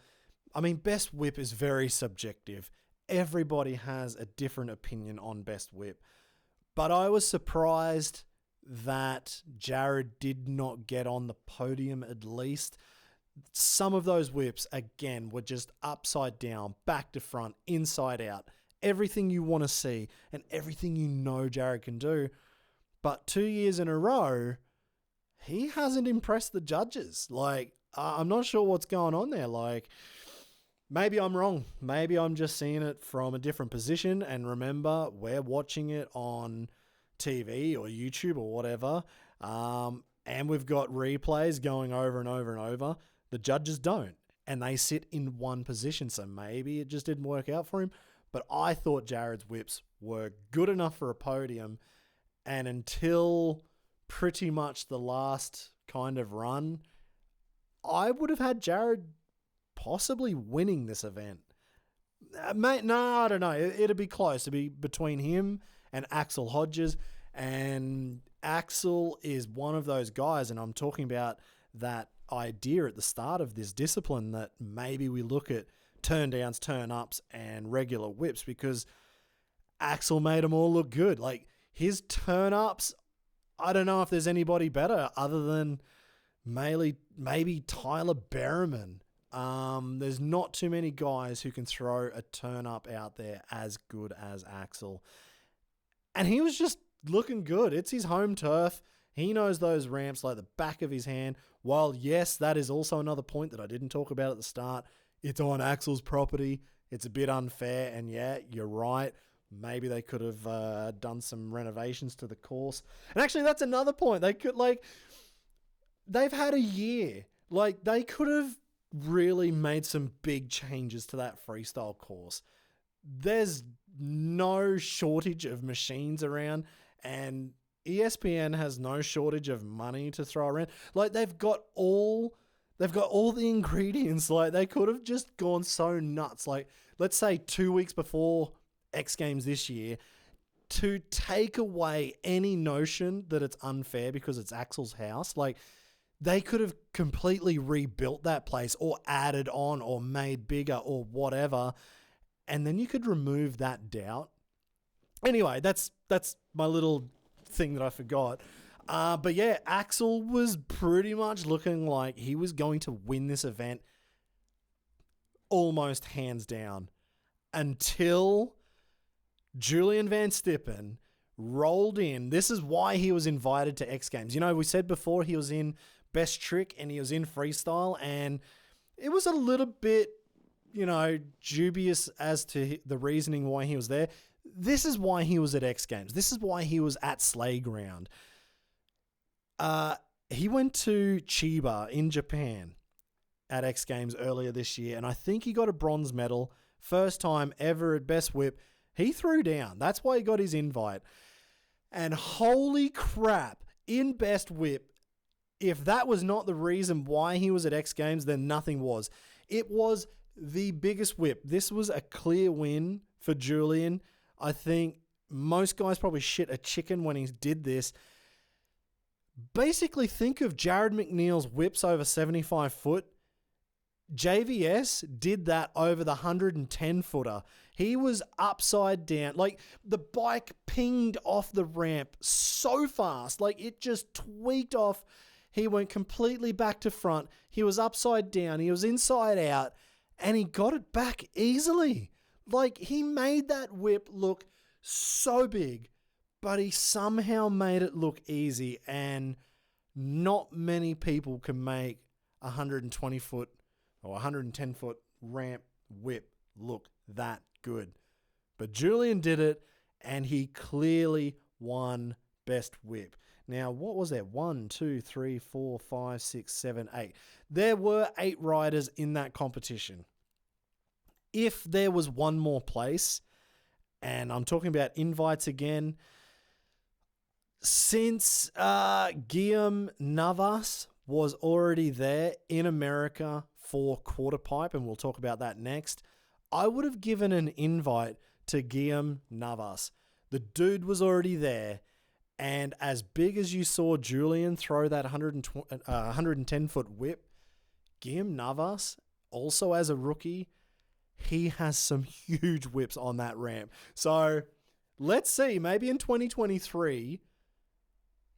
I mean, Best Whip is very subjective. Everybody has a different opinion on Best Whip. But I was surprised that Jared did not get on the podium at least. Some of those whips, again, were just upside down, back to front, inside out. Everything you want to see and everything you know Jared can do. But 2 years in a row, he hasn't impressed the judges. Like, I'm not sure what's going on there. Like, maybe I'm wrong. Maybe I'm just seeing it from a different position. And remember, we're watching it on TV or YouTube or whatever. And we've got replays going over and over and over. The judges don't. and they sit in one position. So maybe it just didn't work out for him. But I thought Jared's whips were good enough for a podium. And until pretty much the last kind of run, I would have had Jared possibly winning this event. No, I don't know. It'd be close. It'd be between him and Axel Hodges. And Axel is one of those guys, and I'm talking about that idea at the start of this discipline that maybe we look at turn downs, turn ups, and regular whips, because Axel made them all look good. Like his turn ups, I don't know if there's anybody better other than maybe Tyler Berriman. There's not too many guys who can throw a turn up out there as good as Axel. And he was just looking good. It's his home turf. He knows those ramps like the back of his hand. While, yes, that is also another point that I didn't talk about at the start. It's on Axel's property. It's a bit unfair. And yeah, you're right. Maybe they could have done some renovations to the course. And actually, that's another point. They've had a year. Like, they could have really made some big changes to that freestyle course. There's no shortage of machines around, and ESPN has no shortage of money to throw around. Like, they've got all the ingredients. Like, they could have just gone so nuts. Like, let's say 2 weeks before X Games this year, to take away any notion that it's unfair because it's Axel's house. Like, they could have completely rebuilt that place or added on or made bigger or whatever. And then you could remove that doubt. Anyway, that's my little thing that I forgot. But yeah, Axel was pretty much looking like he was going to win this event almost hands down until Julien Vanstippen rolled in. This is why he was invited to X Games. You know, we said before he was in Best Trick and he was in Freestyle, and it was a little bit, you know, dubious as to the reasoning why he was there. This is why he was at X Games. This is why he was at Slayground. He went to Chiba in Japan at X Games earlier this year, and I think he got a bronze medal. First time ever at Best Whip. He threw down. That's why he got his invite. And holy crap, in Best Whip, if that was not the reason why he was at X Games, then nothing was. It was the biggest whip. This was a clear win for Julien. I think most guys probably shit a chicken when he did this. Basically, think of Jared McNeil's whips over 75 foot. JVS did that over the 110 footer. He was upside down. Like, the bike pinged off the ramp so fast. Like, it just tweaked off. He went completely back to front. He was upside down. He was inside out. And he got it back easily. Like, he made that whip look so big, but he somehow made it look easy. And not many people can make a 120 foot or 110 foot ramp whip look that good. But Julien did it, and he clearly won Best Whip. Now, what was there? 1, 2, 3, 4, 5, 6, 7, 8. There were 8 riders in that competition. If there was one more place, and I'm talking about invites again, since Guillem Navas was already there in America for quarter pipe, and we'll talk about that next, I would have given an invite to Guillem Navas. The dude was already there, and as big as you saw Julien throw that 110-foot whip, Guillem Navas, also as a rookie, he has some huge whips on that ramp. So let's see, maybe in 2023,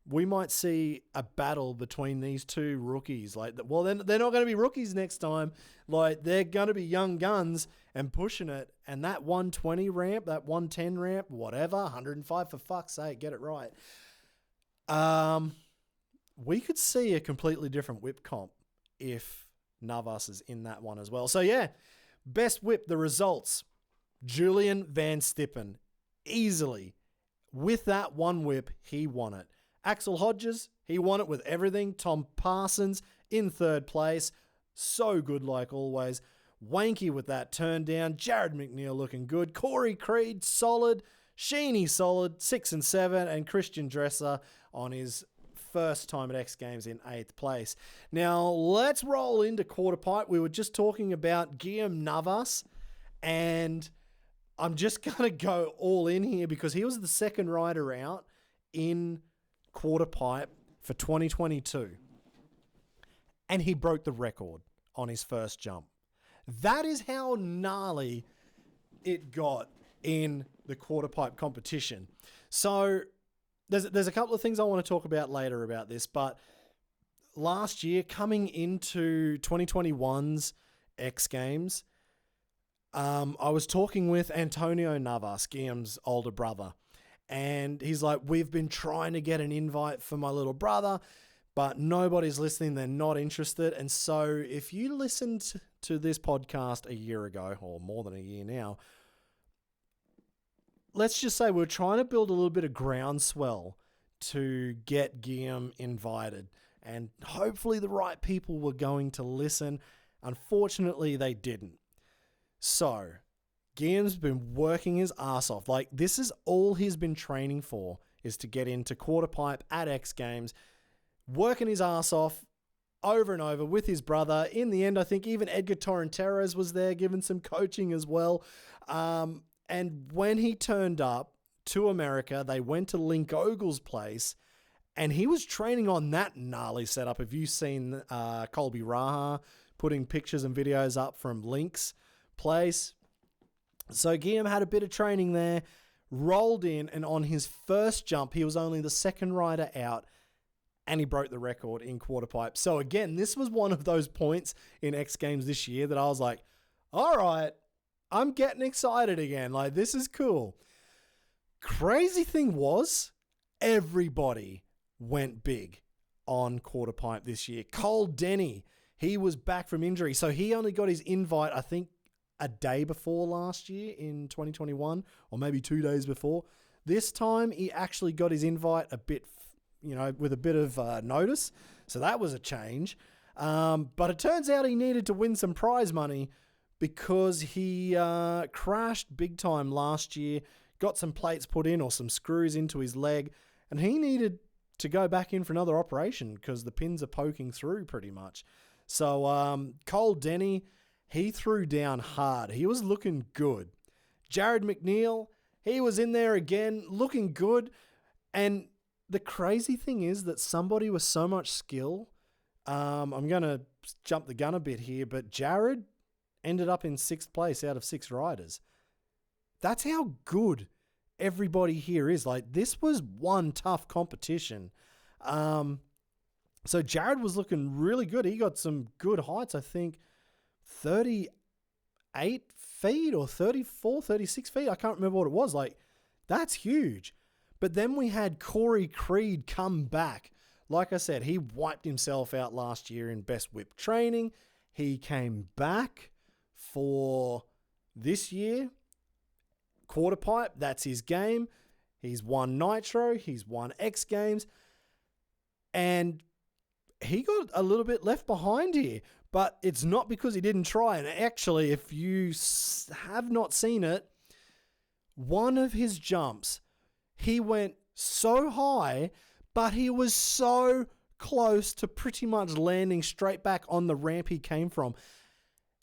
we might see a battle between these two rookies. Like, well, then they're not going to be rookies next time. Like, they're going to be young guns and pushing it. And that 120 ramp, that 110 ramp, whatever, 105 for fuck's sake, get it right. We could see a completely different whip comp if Navas is in that one as well. So yeah, Best Whip, the results. Julien Vanstippen, easily. With that one whip, he won it. Axel Hodges, he won it with everything. Tom Parsons in third place. so good like always. Wanky with that turn down. Jared McNeil looking good. Corey Creed, solid. Sheeny, solid. 6 and 7. And Christian Dresser on his first time at X Games in 8th place. Now, let's roll into quarter pipe. We were just talking about Guillem Navas, and I'm just going to go all in here because he was the second rider out in quarter pipe for 2022. And he broke the record on his first jump. That is how gnarly it got in the quarter pipe competition. So there's a couple of things I want to talk about later about this, but last year, coming into 2021's X Games, I was talking with Antonio Navas, Guillem's older brother, and he's like, we've been trying to get an invite for my little brother, but nobody's listening. They're not interested. And so if you listened to this podcast a year ago, or more than a year now, let's just say we're trying to build a little bit of groundswell to get Guillem invited. And hopefully the right people were going to listen. Unfortunately, they didn't. So Guillem's been working his ass off. Like, this is all he's been training for, is to get into quarter pipe at X Games, working his ass off over and over with his brother. In the end, I think even Edgar Torrenteras was there giving some coaching as well. And when he turned up to America, they went to Link Ogle's place, and he was training on that gnarly setup. Have you seen Colby Raha putting pictures and videos up from Link's place? So Guillem had a bit of training there, rolled in, and on his first jump, he was only the second rider out, and he broke the record in quarter pipe. So again, this was one of those points in X Games this year that I was like, all right, I'm getting excited again. Like, this is cool. Crazy thing was, everybody went big on quarter pipe this year. Cole Denny, he was back from injury. So he only got his invite, I think, a day before last year in 2021, or maybe 2 days before. This time, he actually got his invite a bit, with a bit of notice. So that was a change. But it turns out he needed to win some prize money because he crashed big time last year, got some plates put in or some screws into his leg, and he needed to go back in for another operation because the pins are poking through pretty much. So Cole Denny, he threw down hard. He was looking good. Jared McNeil, he was in there again, looking good. And the crazy thing is that somebody with so much skill, I'm going to jump the gun a bit here, but Jared ended up in 6th place out of 6 riders. That's how good everybody here is. Like, this was one tough competition. So Jared was looking really good. He got some good heights, I think 38 feet or 34, 36 feet. I can't remember what it was. Like, that's huge. But then we had Corey Creed come back. Like I said, he wiped himself out last year in best whip training. He came back for this year. Quarter pipe, that's his game. He's won Nitro. He's won X Games. And he got a little bit left behind here. But it's not because he didn't try. And actually, if you have not seen it, one of his jumps, he went so high, but he was so close to pretty much landing straight back on the ramp he came from.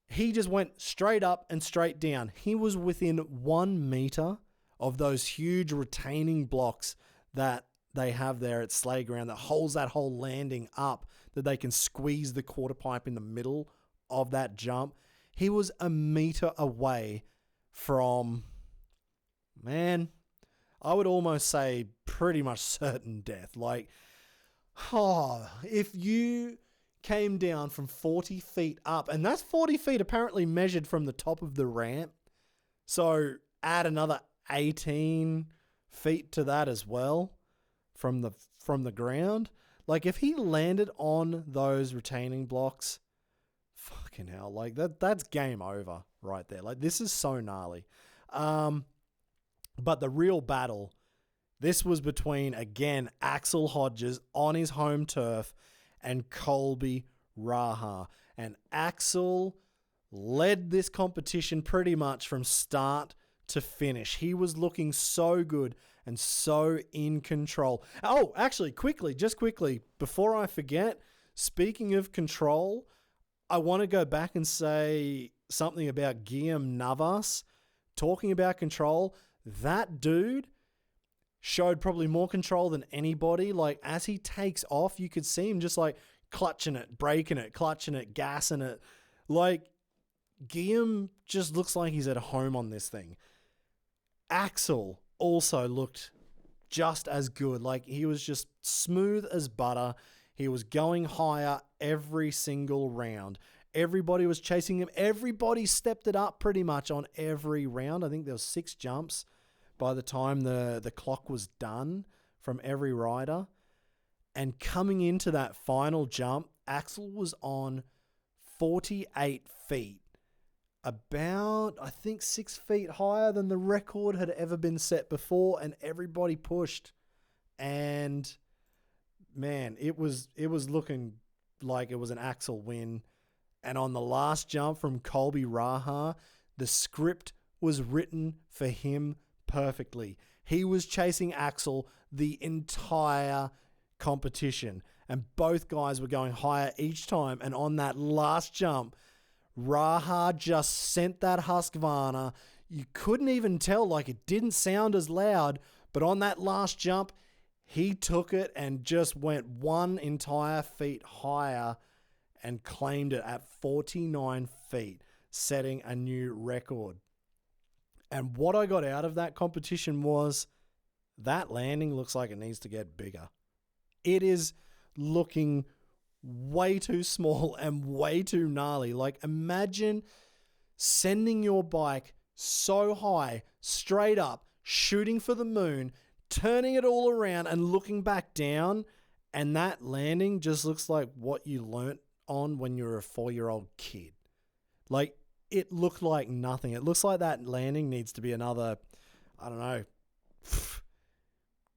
He just went straight up and straight down. He was within 1 meter of those huge retaining blocks that they have there at Slayground that holds that whole landing up, that they can squeeze the quarter pipe in the middle of that jump. He was 1 meter away from, man, I would almost say pretty much certain death. Like, if you came down from 40 feet up, and that's 40 feet apparently measured from the top of the ramp. So add another 18 feet to that as well from the ground. Like, if he landed on those retaining blocks, fucking hell, like that's game over right there. Like, this is so gnarly. But the real battle, this was between, again, Axel Hodges on his home turf and Colby Raha. And Axel led this competition pretty much from start to finish. He was looking so good and so in control. Oh, actually, quickly, before I forget, speaking of control, I want to go back and say something about Guillem Navas. Talking about control, that dude showed probably more control than anybody. Like, as he takes off, you could see him just like clutching it, braking it, clutching it, gassing it. Like, Guillem just looks like he's at home on this thing. Axel also looked just as good. Like, he was just smooth as butter. He was going higher every single round. Everybody was chasing him. Everybody stepped it up pretty much on every round. I think there was 6 jumps by the time the clock was done from every rider. And coming into that final jump, Axel was on 48 feet. About, I think, 6 feet higher than the record had ever been set before, and everybody pushed. And man, it was looking like it was an Axel win. And on the last jump from Colby Raha, the script was written for him perfectly. He was chasing Axel the entire competition, and both guys were going higher each time. And on that last jump, Raha just sent that Husqvarna. You couldn't even tell, like, it didn't sound as loud, but on that last jump, he took it and just went 1 entire feet higher and claimed it at 49 feet, setting a new record. And what I got out of that competition was that landing looks like it needs to get bigger. It is looking way too small and way too gnarly. Like, imagine sending your bike so high, straight up, shooting for the moon, turning it all around and looking back down, and that landing just looks like what you learnt on when you were a 4-year-old kid. Like, it looked like nothing. It looks like that landing needs to be another, I don't know,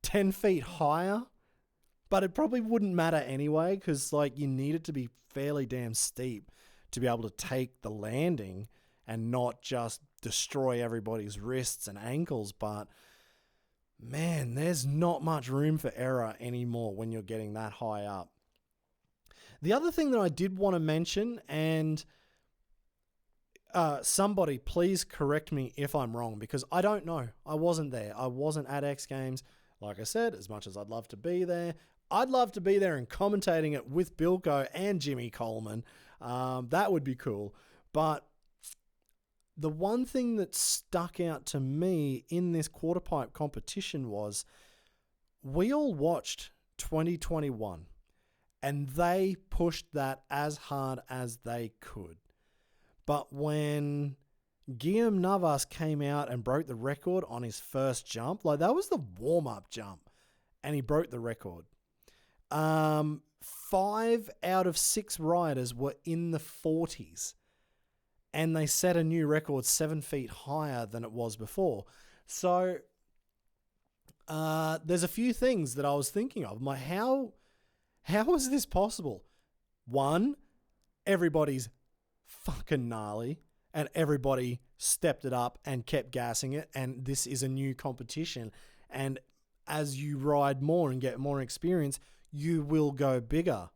10 feet higher. But it probably wouldn't matter anyway, because, like, you need it to be fairly damn steep to be able to take the landing and not just destroy everybody's wrists and ankles. But man, there's not much room for error anymore when you're getting that high up. The other thing that I did want to mention, and somebody please correct me if I'm wrong, because I don't know. I wasn't there. I wasn't at X Games. Like I said, as much as I'd love to be there, I'd love to be there and commentating it with Bilko and Jimmy Coleman. That would be cool. But the one thing that stuck out to me in this quarterpipe competition was we all watched 2021 and they pushed that as hard as they could. But when Guillem Navas came out and broke the record on his first jump, like, that was the warm-up jump, and he broke the record. 5 out of 6 riders were in the 40s, and they set a new record 7 feet higher than it was before. So there's a few things that I was thinking of. My, how is this possible? One, everybody's fucking gnarly, and everybody stepped it up and kept gassing it, and this is a new competition. And as you ride more and get more experience, you will go bigger.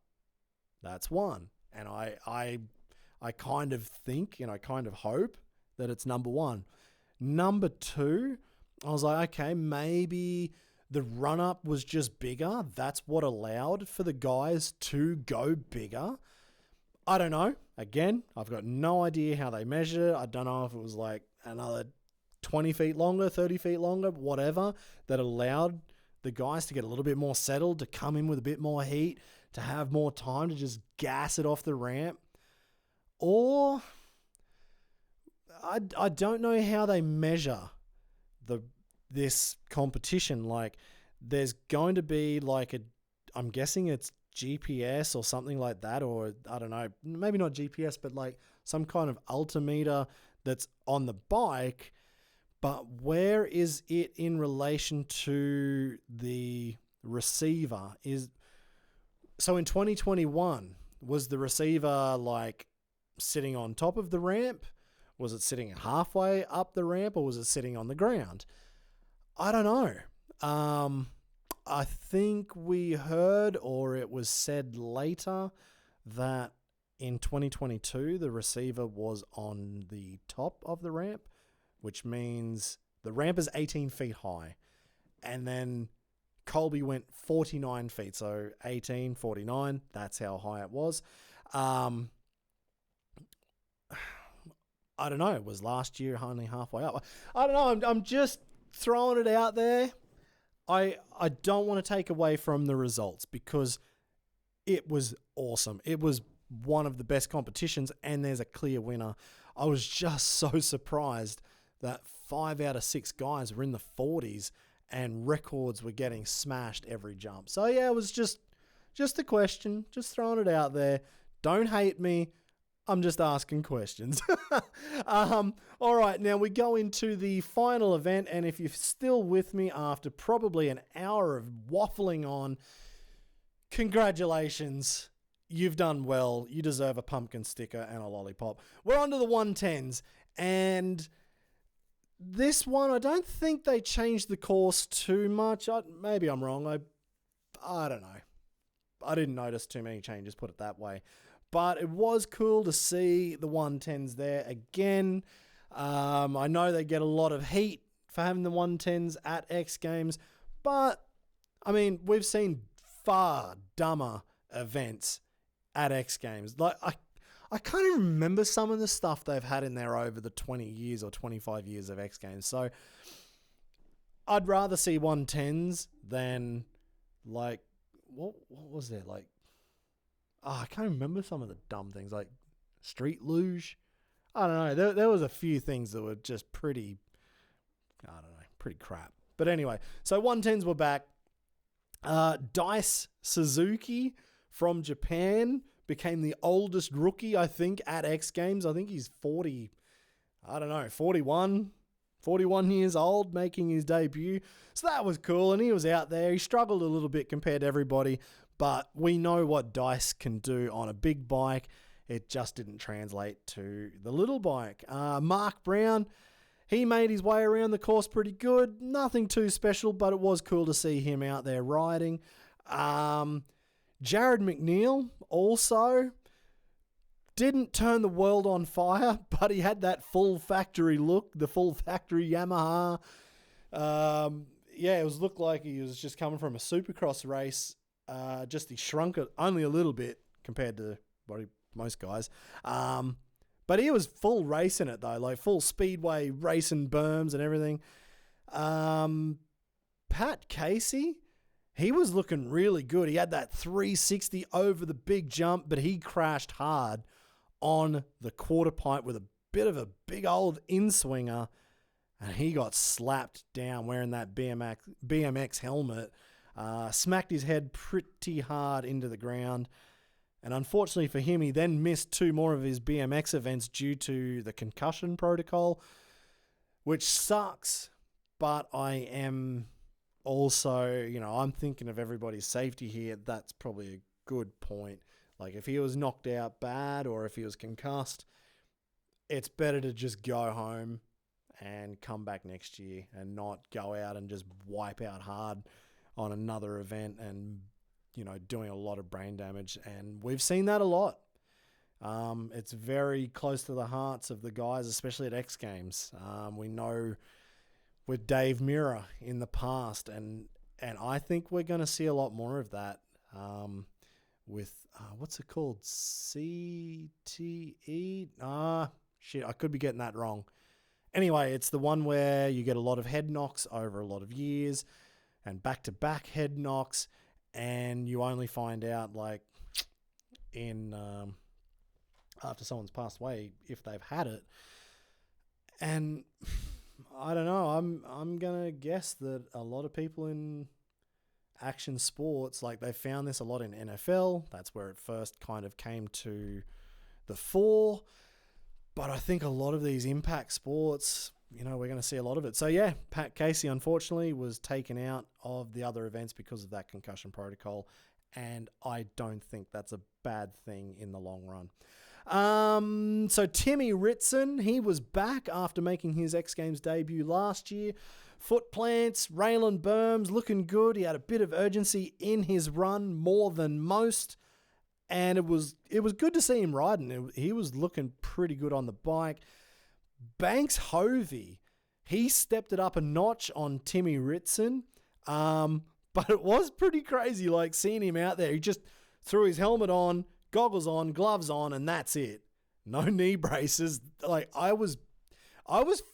That's one. And I kind of think, and I kind of hope that it's number one. Number two, I was like, okay, maybe the run-up was just bigger. That's what allowed for the guys to go bigger. I don't know. Again, I've got no idea how they measured it. I don't know if it was like another 20 feet longer, 30 feet longer, whatever, that allowed the guys to get a little bit more settled, to come in with a bit more heat, to have more time to just gas it off the ramp. Or I don't know how they measure this competition. Like, there's going to be like I'm guessing it's GPS or something like that, or I don't know, maybe not GPS, but like some kind of altimeter that's on the bike. But where is it in relation to the receiver? So in 2021, was the receiver like sitting on top of the ramp? Was it sitting halfway up the ramp, or was it sitting on the ground? I don't know. I think we heard, or it was said later, that in 2022, the receiver was on the top of the ramp, which means the ramp is 18 feet high. And then Colby went 49 feet. So 18, 49, that's how high it was. I don't know. It was last year only halfway up. I don't know. I'm just throwing it out there. I don't want to take away from the results because it was awesome. It was one of the best competitions, and there's a clear winner. I was just so surprised that 5 out of 6 guys were in the 40s and records were getting smashed every jump. So yeah, it was just a question, just throwing it out there. Don't hate me. I'm just asking questions. All right, now we go into the final event, and if you're still with me after probably an hour of waffling on, congratulations. You've done well. You deserve a pumpkin sticker and a lollipop. We're on to the 110s, and this one, I don't think they changed the course too much. Maybe I'm wrong. I don't know. I didn't notice too many changes, put it that way. But it was cool to see the 110s there again. I know they get a lot of heat for having the 110s at X Games, but, I mean, we've seen far dumber events at X Games. Like, I can't even remember some of the stuff they've had in there over the 20 years or 25 years of X Games. So, I'd rather see 110s than, like, what was there? Like, I can't remember some of the dumb things, like street luge. I don't know. There was a few things that were just pretty, I don't know, pretty crap. But anyway, so 110s were back. Dice Suzuki from Japan became the oldest rookie, I think, at X Games. I think he's 40, I don't know, 41 years old, making his debut. So that was cool, and he was out there. He struggled a little bit compared to everybody, but we know what Dice can do on a big bike. It just didn't translate to the little bike. Mark Brown, he made his way around the course pretty good. Nothing too special, but it was cool to see him out there riding. Jared McNeil also didn't turn the world on fire, but he had that full factory look, the full factory Yamaha. It looked like he was just coming from a supercross race. Just he shrunk it only a little bit compared to most guys. But he was full racing it though, like full speedway racing berms and everything. Pat Casey, he was looking really good. He had that 360 over the big jump, but he crashed hard on the quarter pipe with a bit of a big old in-swinger, and he got slapped down wearing that BMX helmet. Smacked his head pretty hard into the ground. And unfortunately for him, he then missed 2 more of his BMX events due to the concussion protocol, which sucks. But I am also, I'm thinking of everybody's safety here. That's probably a good point. Like if he was knocked out bad or if he was concussed, it's better to just go home and come back next year and not go out and just wipe out hard on another event and, doing a lot of brain damage. And we've seen that a lot. It's very close to the hearts of the guys, especially at X Games. We know with Dave Mirra in the past, and I think we're going to see a lot more of that with, what's it called? CTE? I could be getting that wrong. Anyway, it's the one where you get a lot of head knocks over a lot of years and back-to-back head knocks, and you only find out like in after someone's passed away if they've had it. And I don't know, I'm gonna guess that a lot of people in action sports, like they found this a lot in NFL. That's where it first kind of came to the fore. But I think a lot of these impact sports, we're going to see a lot of it. So yeah, Pat Casey, unfortunately, was taken out of the other events because of that concussion protocol. And I don't think that's a bad thing in the long run. So Timmy Ritson, he was back after making his X Games debut last year. Foot plants, railing berms, looking good. He had a bit of urgency in his run, more than most. And it was good to see him riding. He was looking pretty good on the bike. Banks Hovey, he stepped it up a notch on Timmy Ritson. But it was pretty crazy, like seeing him out there. He just threw his helmet on, goggles on, gloves on, and that's it. No knee braces. Like I was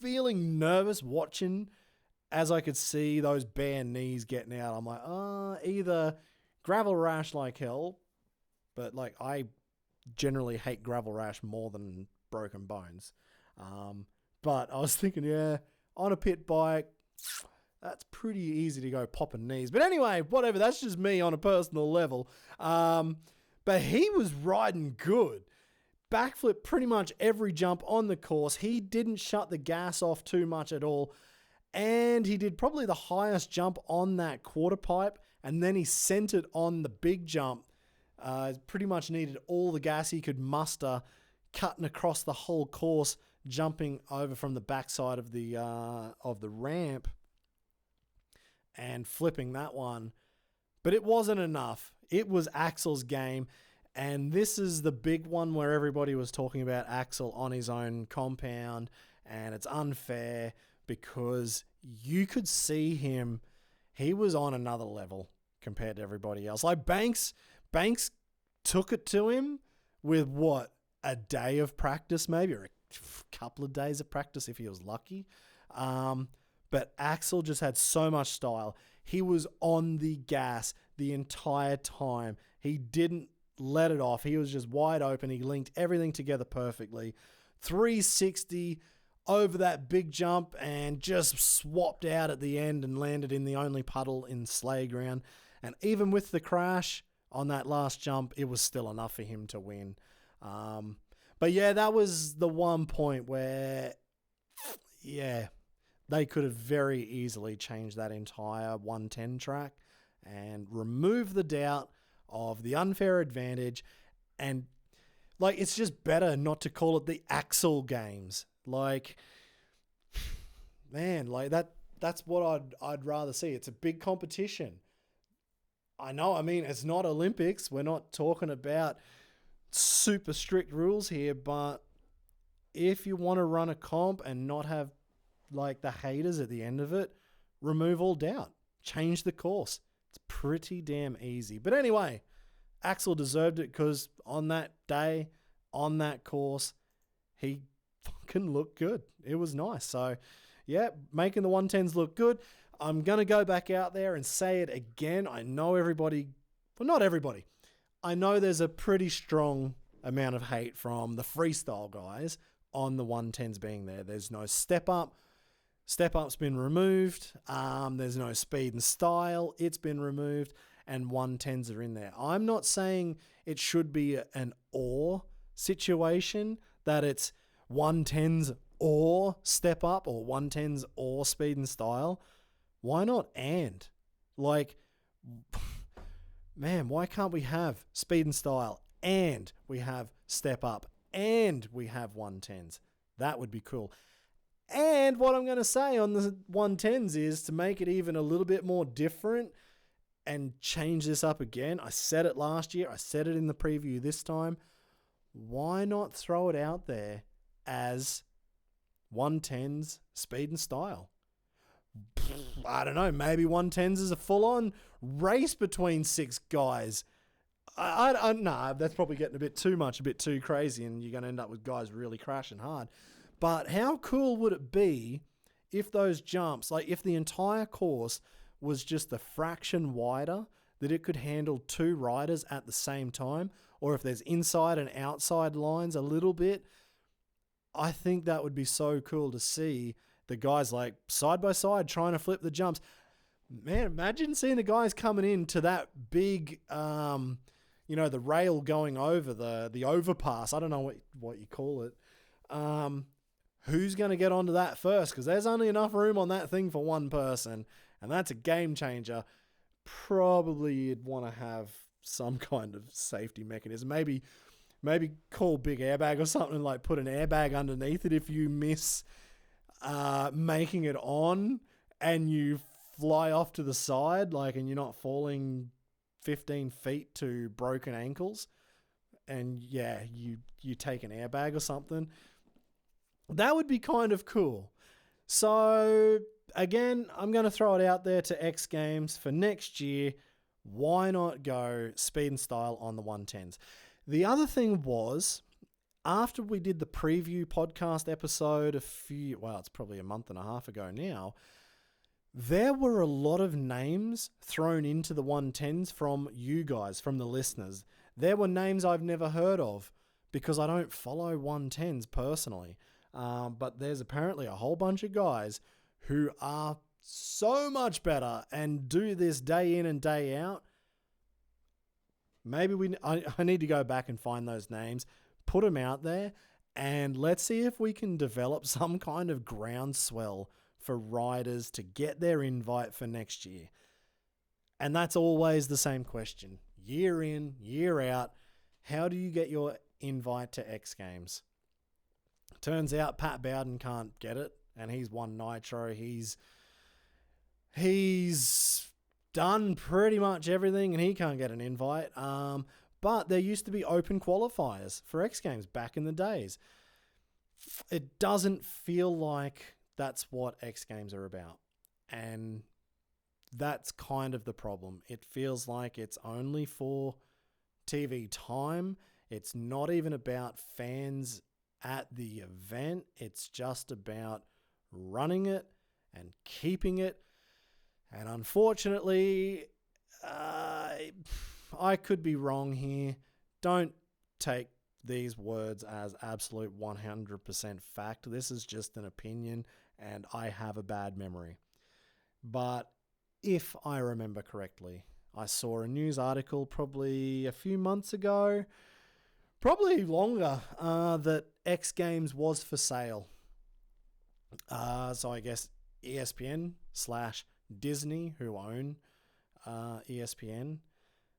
feeling nervous watching as I could see those bare knees getting out. I'm like, either gravel rash like hell, but like I generally hate gravel rash more than broken bones. But I was thinking, yeah, on a pit bike, that's pretty easy to go popping knees. But anyway, whatever. That's just me on a personal level. But he was riding good. Backflip pretty much every jump on the course. He didn't shut the gas off too much at all. And he did probably the highest jump on that quarter pipe. And then he sent it on the big jump. Pretty much needed all the gas he could muster, cutting across the whole course, jumping over from the backside of the ramp and flipping that one. But it wasn't enough. It was Axel's game. And this is the big one where everybody was talking about Axel on his own compound. And it's unfair because you could see him. He was on another level compared to everybody else. Like Banks took it to him with what? A day of practice maybe, or a couple of days of practice if he was lucky. But Axel just had so much style. He was on the gas the entire time. He didn't let it off. He was just wide open. He linked everything together perfectly. 360 over that big jump and just swapped out at the end and landed in the only puddle in Slayground. And even with the crash on that last jump, it was still enough for him to win. But yeah, that was the one point where, yeah, they could have very easily changed that entire 110 track and removed the doubt of the unfair advantage. And like, it's just better not to call it the Axel Games. Like, man, like that's what I'd rather see. It's a big competition. I know, I mean, it's not Olympics. We're not talking about super strict rules here, but if you want to run a comp and not have like the haters at the end of it, remove all doubt. Change the course. It's pretty damn easy. But anyway, Axel deserved it because on that day, on that course, he fucking looked good. It was nice. So, yeah, making the 110s look good. I'm going to go back out there and say it again. I know everybody, well, not everybody. I know there's a pretty strong amount of hate from the freestyle guys on the 110s being there. There's no step up. Step up's been removed. There's no speed and style. It's been removed. And 110s are in there. I'm not saying it should be an or situation, that it's 110s or step up or 110s or speed and style. Why not and? Like, man, why can't we have speed and style and we have step up and we have 110s? That would be cool. And what I'm going to say on the 110s is to make it even a little bit more different and change this up again. I said it last year. I said it in the preview this time. Why not throw it out there as 110s speed and style? I don't know. Maybe 110s is a full-on race between six guys. Nah, that's probably getting a bit too much, a bit too crazy, and you're going to end up with guys really crashing hard. But how cool would it be if those jumps, like if the entire course was just a fraction wider, that it could handle two riders at the same time, or if there's inside and outside lines a little bit? I think that would be so cool to see the guys like side by side trying to flip the jumps. Man, imagine seeing the guys coming into that big, the rail going over the overpass. I don't know what you call it. Who's going to get onto that first? Because there's only enough room on that thing for one person, and that's a game changer. Probably you'd want to have some kind of safety mechanism. maybe call big airbag or something, like put an airbag underneath it if you miss making it on and you fly off to the side, like, and you're not falling 15 feet to broken ankles, and yeah, you take an airbag or something. That would be kind of cool. So again, I'm going to throw it out there to X Games for next year. Why not go speed and style on the 110s? The other thing was, after we did the preview podcast episode it's probably a month and a half ago now, there were a lot of names thrown into the 110s from you guys, from the listeners. There were names I've never heard of because I don't follow 110s personally. But there's apparently a whole bunch of guys who are so much better and do this day in and day out. Maybe I need to go back and find those names, put them out there, and let's see if we can develop some kind of groundswell for riders to get their invite for next year. And that's always the same question. Year in, year out, how do you get your invite to X Games? Turns out Pat Bowden can't get it, and he's won Nitro. He's done pretty much everything, and he can't get an invite. But there used to be open qualifiers for X Games back in the days. It doesn't feel like that's what X Games are about, and that's kind of the problem. It feels like it's only for TV time. It's not even about fans at the event. It's just about running it and keeping it. And unfortunately, I could be wrong here. Don't take these words as absolute 100% fact. This is just an opinion, and I have a bad memory. But if I remember correctly, I saw a news article probably a few months ago, probably longer, that X Games was for sale. So I guess ESPN/Disney, who own ESPN,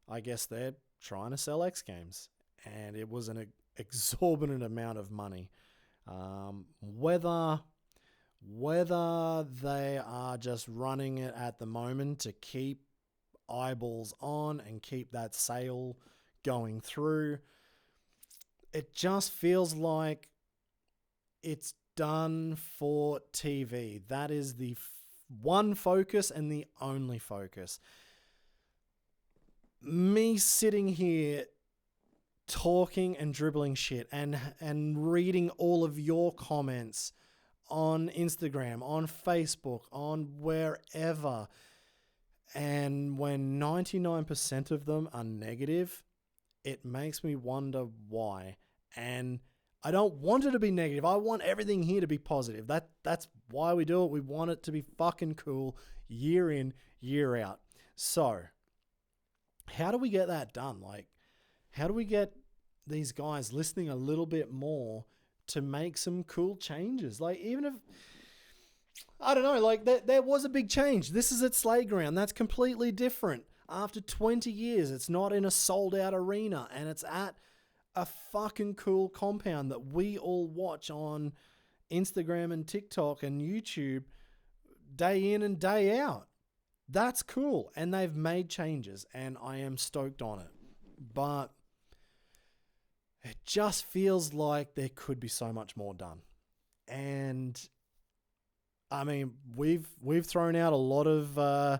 I guess they're trying to sell X Games. And it was an exorbitant amount of money. Whether they are just running it at the moment to keep eyeballs on and keep that sale going through, it just feels like it's done for TV. That is the one focus and the only focus. Me sitting here talking and dribbling shit and reading all of your comments on Instagram, on Facebook, on wherever, and when 99% of them are negative, it makes me wonder why. And I don't want it to be negative. I want everything here to be positive. That's why we do it. We want it to be fucking cool year in, year out. So how do we get that done? Like, how do we get these guys listening a little bit more to make some cool changes? Like, even if, I don't know, like there was a big change. This is at Slayground. That's completely different. After 20 years, it's not in a sold out arena, and it's at a fucking cool compound that we all watch on Instagram and TikTok and YouTube day in and day out. That's cool. And they've made changes, and I am stoked on it. But it just feels like there could be so much more done. And I mean, we've thrown out a lot of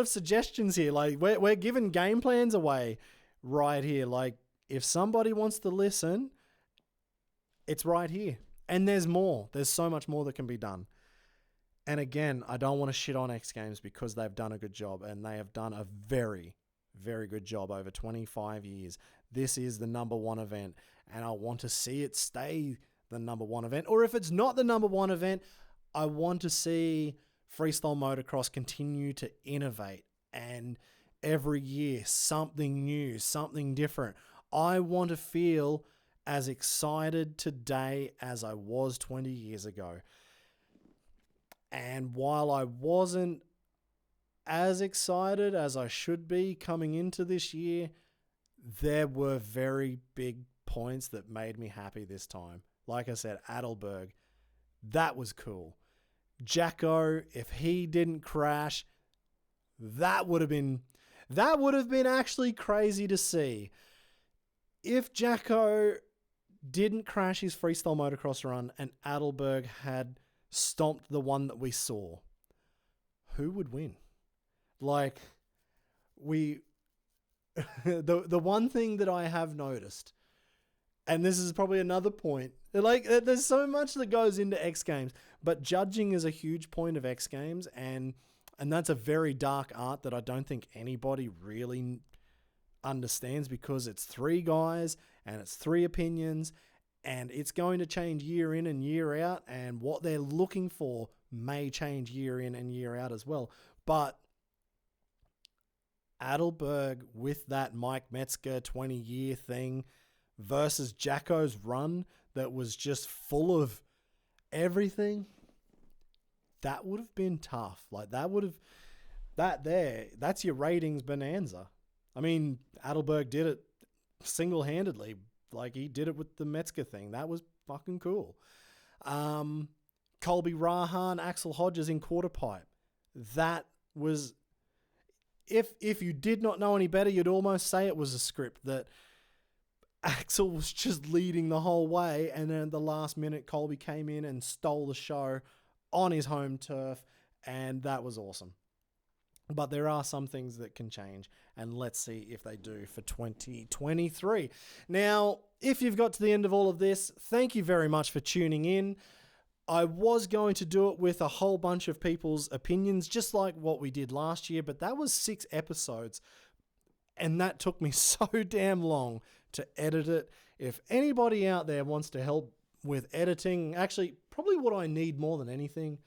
suggestions here. Like, we're giving game plans away right here. Like, if somebody wants to listen, it's right here. And there's more. There's so much more that can be done. And again, I don't want to shit on X Games because they've done a good job, and they have done a very, very good job over 25 years. This is the number one event, and I want to see it stay the number one event. Or if it's not the number one event, I want to see Freestyle Motocross continue to innovate, and every year something new, something different. I want to feel as excited today as I was 20 years ago. And while I wasn't as excited as I should be coming into this year, there were very big points that made me happy this time. Like I said, Adelberg, that was cool. Jacko, if he didn't crash, that would have been actually crazy to see. If Jacko didn't crash his freestyle motocross run and Adelberg had stomped the one that we saw, who would win? Like, the one thing that I have noticed, and this is probably another point, like, there's so much that goes into X Games, but judging is a huge point of X Games, and that's a very dark art that I don't think anybody really understands, because it's three guys and it's three opinions, and it's going to change year in and year out, and what they're looking for may change year in and year out as well. But Adelberg with that Mike Metzger 20-year thing versus Jacko's run that was just full of everything, that would have been tough. Like, that's your ratings bonanza. I mean, Adelberg did it single-handedly. Like, he did it with the Metzger thing. That was fucking cool. Colby Raha and Axel Hodges in quarter pipe. That was, if you did not know any better, you'd almost say it was a script, that Axel was just leading the whole way, and then at the last minute, Colby came in and stole the show on his home turf, and that was awesome. But there are some things that can change, and let's see if they do for 2023. Now, if you've got to the end of all of this, thank you very much for tuning in. I was going to do it with a whole bunch of people's opinions, just like what we did last year, but that was 6 episodes, and that took me so damn long to edit it. If anybody out there wants to help with editing, actually, probably what I need more than anything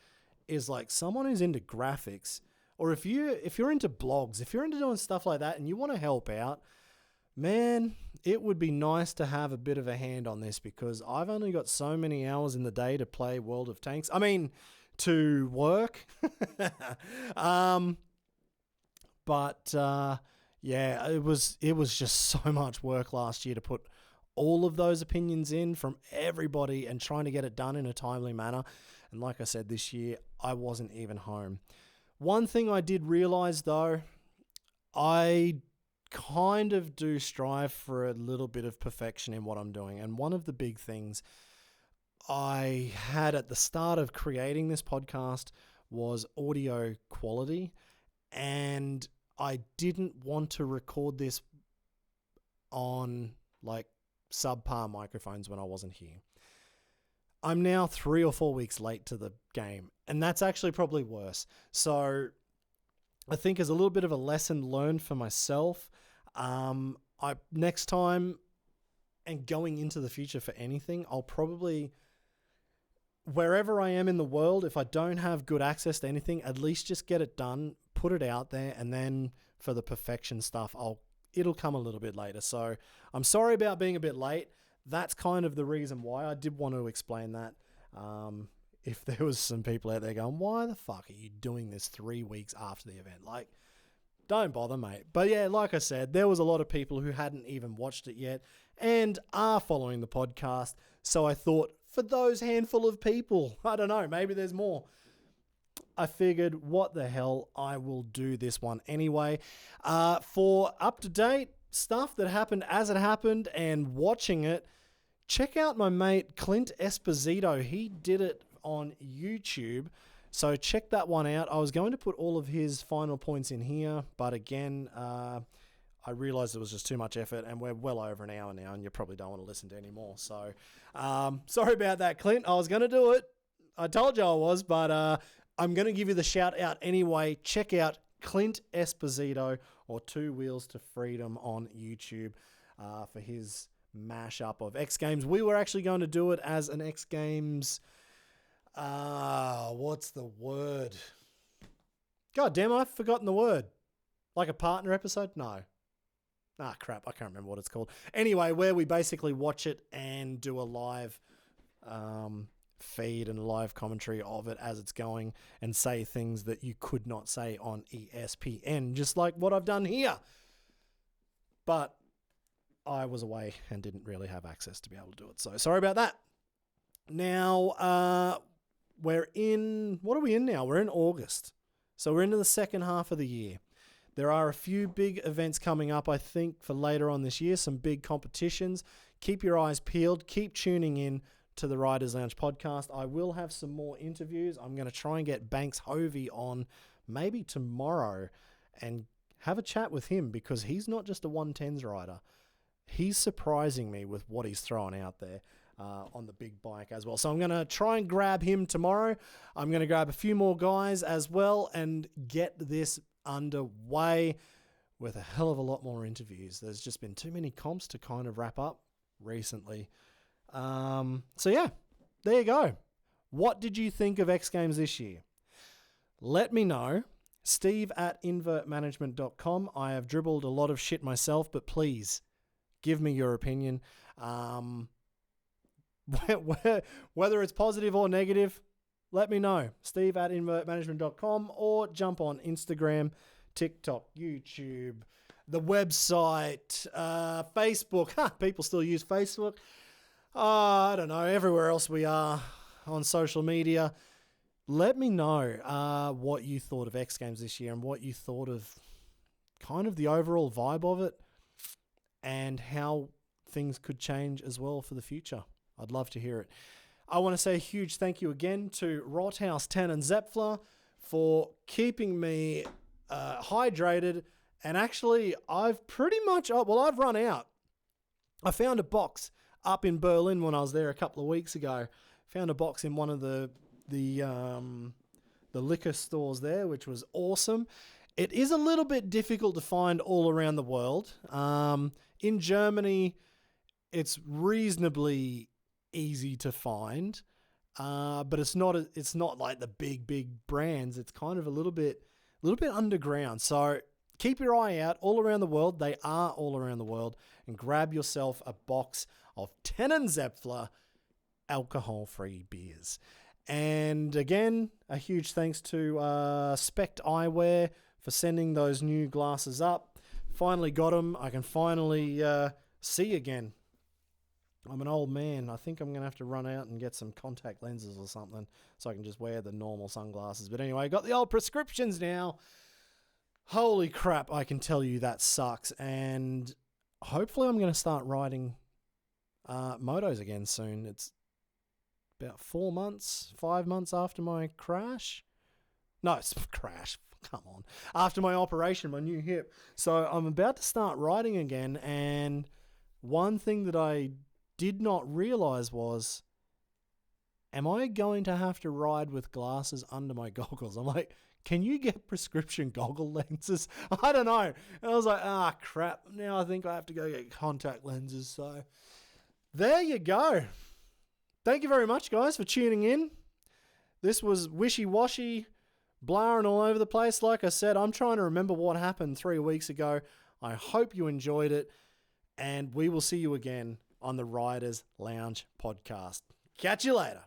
is like someone who's into graphics, or if you're into blogs, if you're into doing stuff like that and you want to help out, man, it would be nice to have a bit of a hand on this, because I've only got so many hours in the day to play World of Tanks. I mean, to work. Yeah, it was just so much work last year to put all of those opinions in from everybody and trying to get it done in a timely manner. And like I said, this year, I wasn't even home. One thing I did realize, though, I kind of do strive for a little bit of perfection in what I'm doing. And one of the big things I had at the start of creating this podcast was audio quality. And I didn't want to record this on like subpar microphones when I wasn't here. I'm now 3 or 4 weeks late to the game, and that's actually probably worse. So I think as a little bit of a lesson learned for myself, next time and going into the future for anything, I'll probably, wherever I am in the world, if I don't have good access to anything, at least just get it done, put it out there, and then for the perfection stuff, it'll come a little bit later. So I'm sorry about being a bit late. That's kind of the reason why. I did want to explain that. If there was some people out there going, why the fuck are you doing this 3 weeks after the event? Like, don't bother, mate. But yeah, like I said, there was a lot of people who hadn't even watched it yet and are following the podcast. So I thought, for those handful of people, I don't know, maybe there's more, I figured, what the hell, I will do this one anyway. For up-to-date stuff that happened as it happened and watching it, check out my mate Clint Esposito. He did it on YouTube, so check that one out. I was going to put all of his final points in here, but again, I realized it was just too much effort, and we're well over an hour now, and you probably don't want to listen to any more. So, sorry about that, Clint. I was going to do it. I told you I was, but I'm going to give you the shout out anyway. Check out Clint Esposito, or Two Wheels to Freedom, on YouTube for his mashup of X Games. We were actually going to do it as an X Games, what's the word? God damn, I've forgotten the word. Like a partner episode? No. Crap, I can't remember what it's called. Anyway, where we basically watch it and do a live feed and live commentary of it as it's going, and say things that you could not say on ESPN, just like what I've done here. But I was away and didn't really have access to be able to do it. So sorry about that. Now, what are we in now? We're in August. So we're into the second half of the year. There are a few big events coming up, I think, for later on this year, some big competitions. Keep your eyes peeled. Keep tuning in to the Riders Lounge podcast. I will have some more interviews. I'm going to try and get Banks Hovey on maybe tomorrow and have a chat with him, because he's not just a 110s rider. He's surprising me with what he's throwing out there on the big bike as well. So I'm going to try and grab him tomorrow. I'm going to grab a few more guys as well and get this underway with a hell of a lot more interviews. There's just been too many comps to kind of wrap up recently. So yeah, there you go. What did you think of X Games this year? Let me know. Steve@invertmanagement.com. I have dribbled a lot of shit myself, but please give me your opinion. Whether it's positive or negative, let me know. Steve@invertmanagement.com, or jump on Instagram, TikTok, YouTube, the website, Facebook. People still use Facebook. I don't know, everywhere else we are on social media. Let me know what you thought of X Games this year and what you thought of kind of the overall vibe of it and how things could change as well for the future. I'd love to hear it. I want to say a huge thank you again to Rothaus, Tan and Zepfler for keeping me hydrated. And actually, I've run out. I found a box up in Berlin when I was there a couple of weeks ago. Found a box in one of the liquor stores there, which was awesome. It is a little bit difficult to find all around the world. In Germany, it's reasonably easy to find, but it's not like the big brands. It's kind of a little bit underground. So keep your eye out all around the world. They are all around the world, and grab yourself a box of Tan and Zepfler alcohol-free beers. And again, a huge thanks to Spect Eyewear for sending those new glasses up. Finally got them. I can finally see again. I'm an old man. I think I'm going to have to run out and get some contact lenses or something so I can just wear the normal sunglasses. But anyway, got the old prescriptions now. Holy crap, I can tell you that sucks. And hopefully I'm going to start riding motos again soon. It's about 5 months after my crash. No, it's crash. Come on. After my operation, my new hip. So I'm about to start riding again. And one thing that I did not realize was, am I going to have to ride with glasses under my goggles? I'm like, can you get prescription goggle lenses? I don't know. And I was like, crap. Now I think I have to go get contact lenses. So there you go. Thank you very much, guys, for tuning in. This was wishy-washy, blaring all over the place. Like I said, I'm trying to remember what happened 3 weeks ago. I hope you enjoyed it, and we will see you again on the Riders Lounge podcast. Catch you later.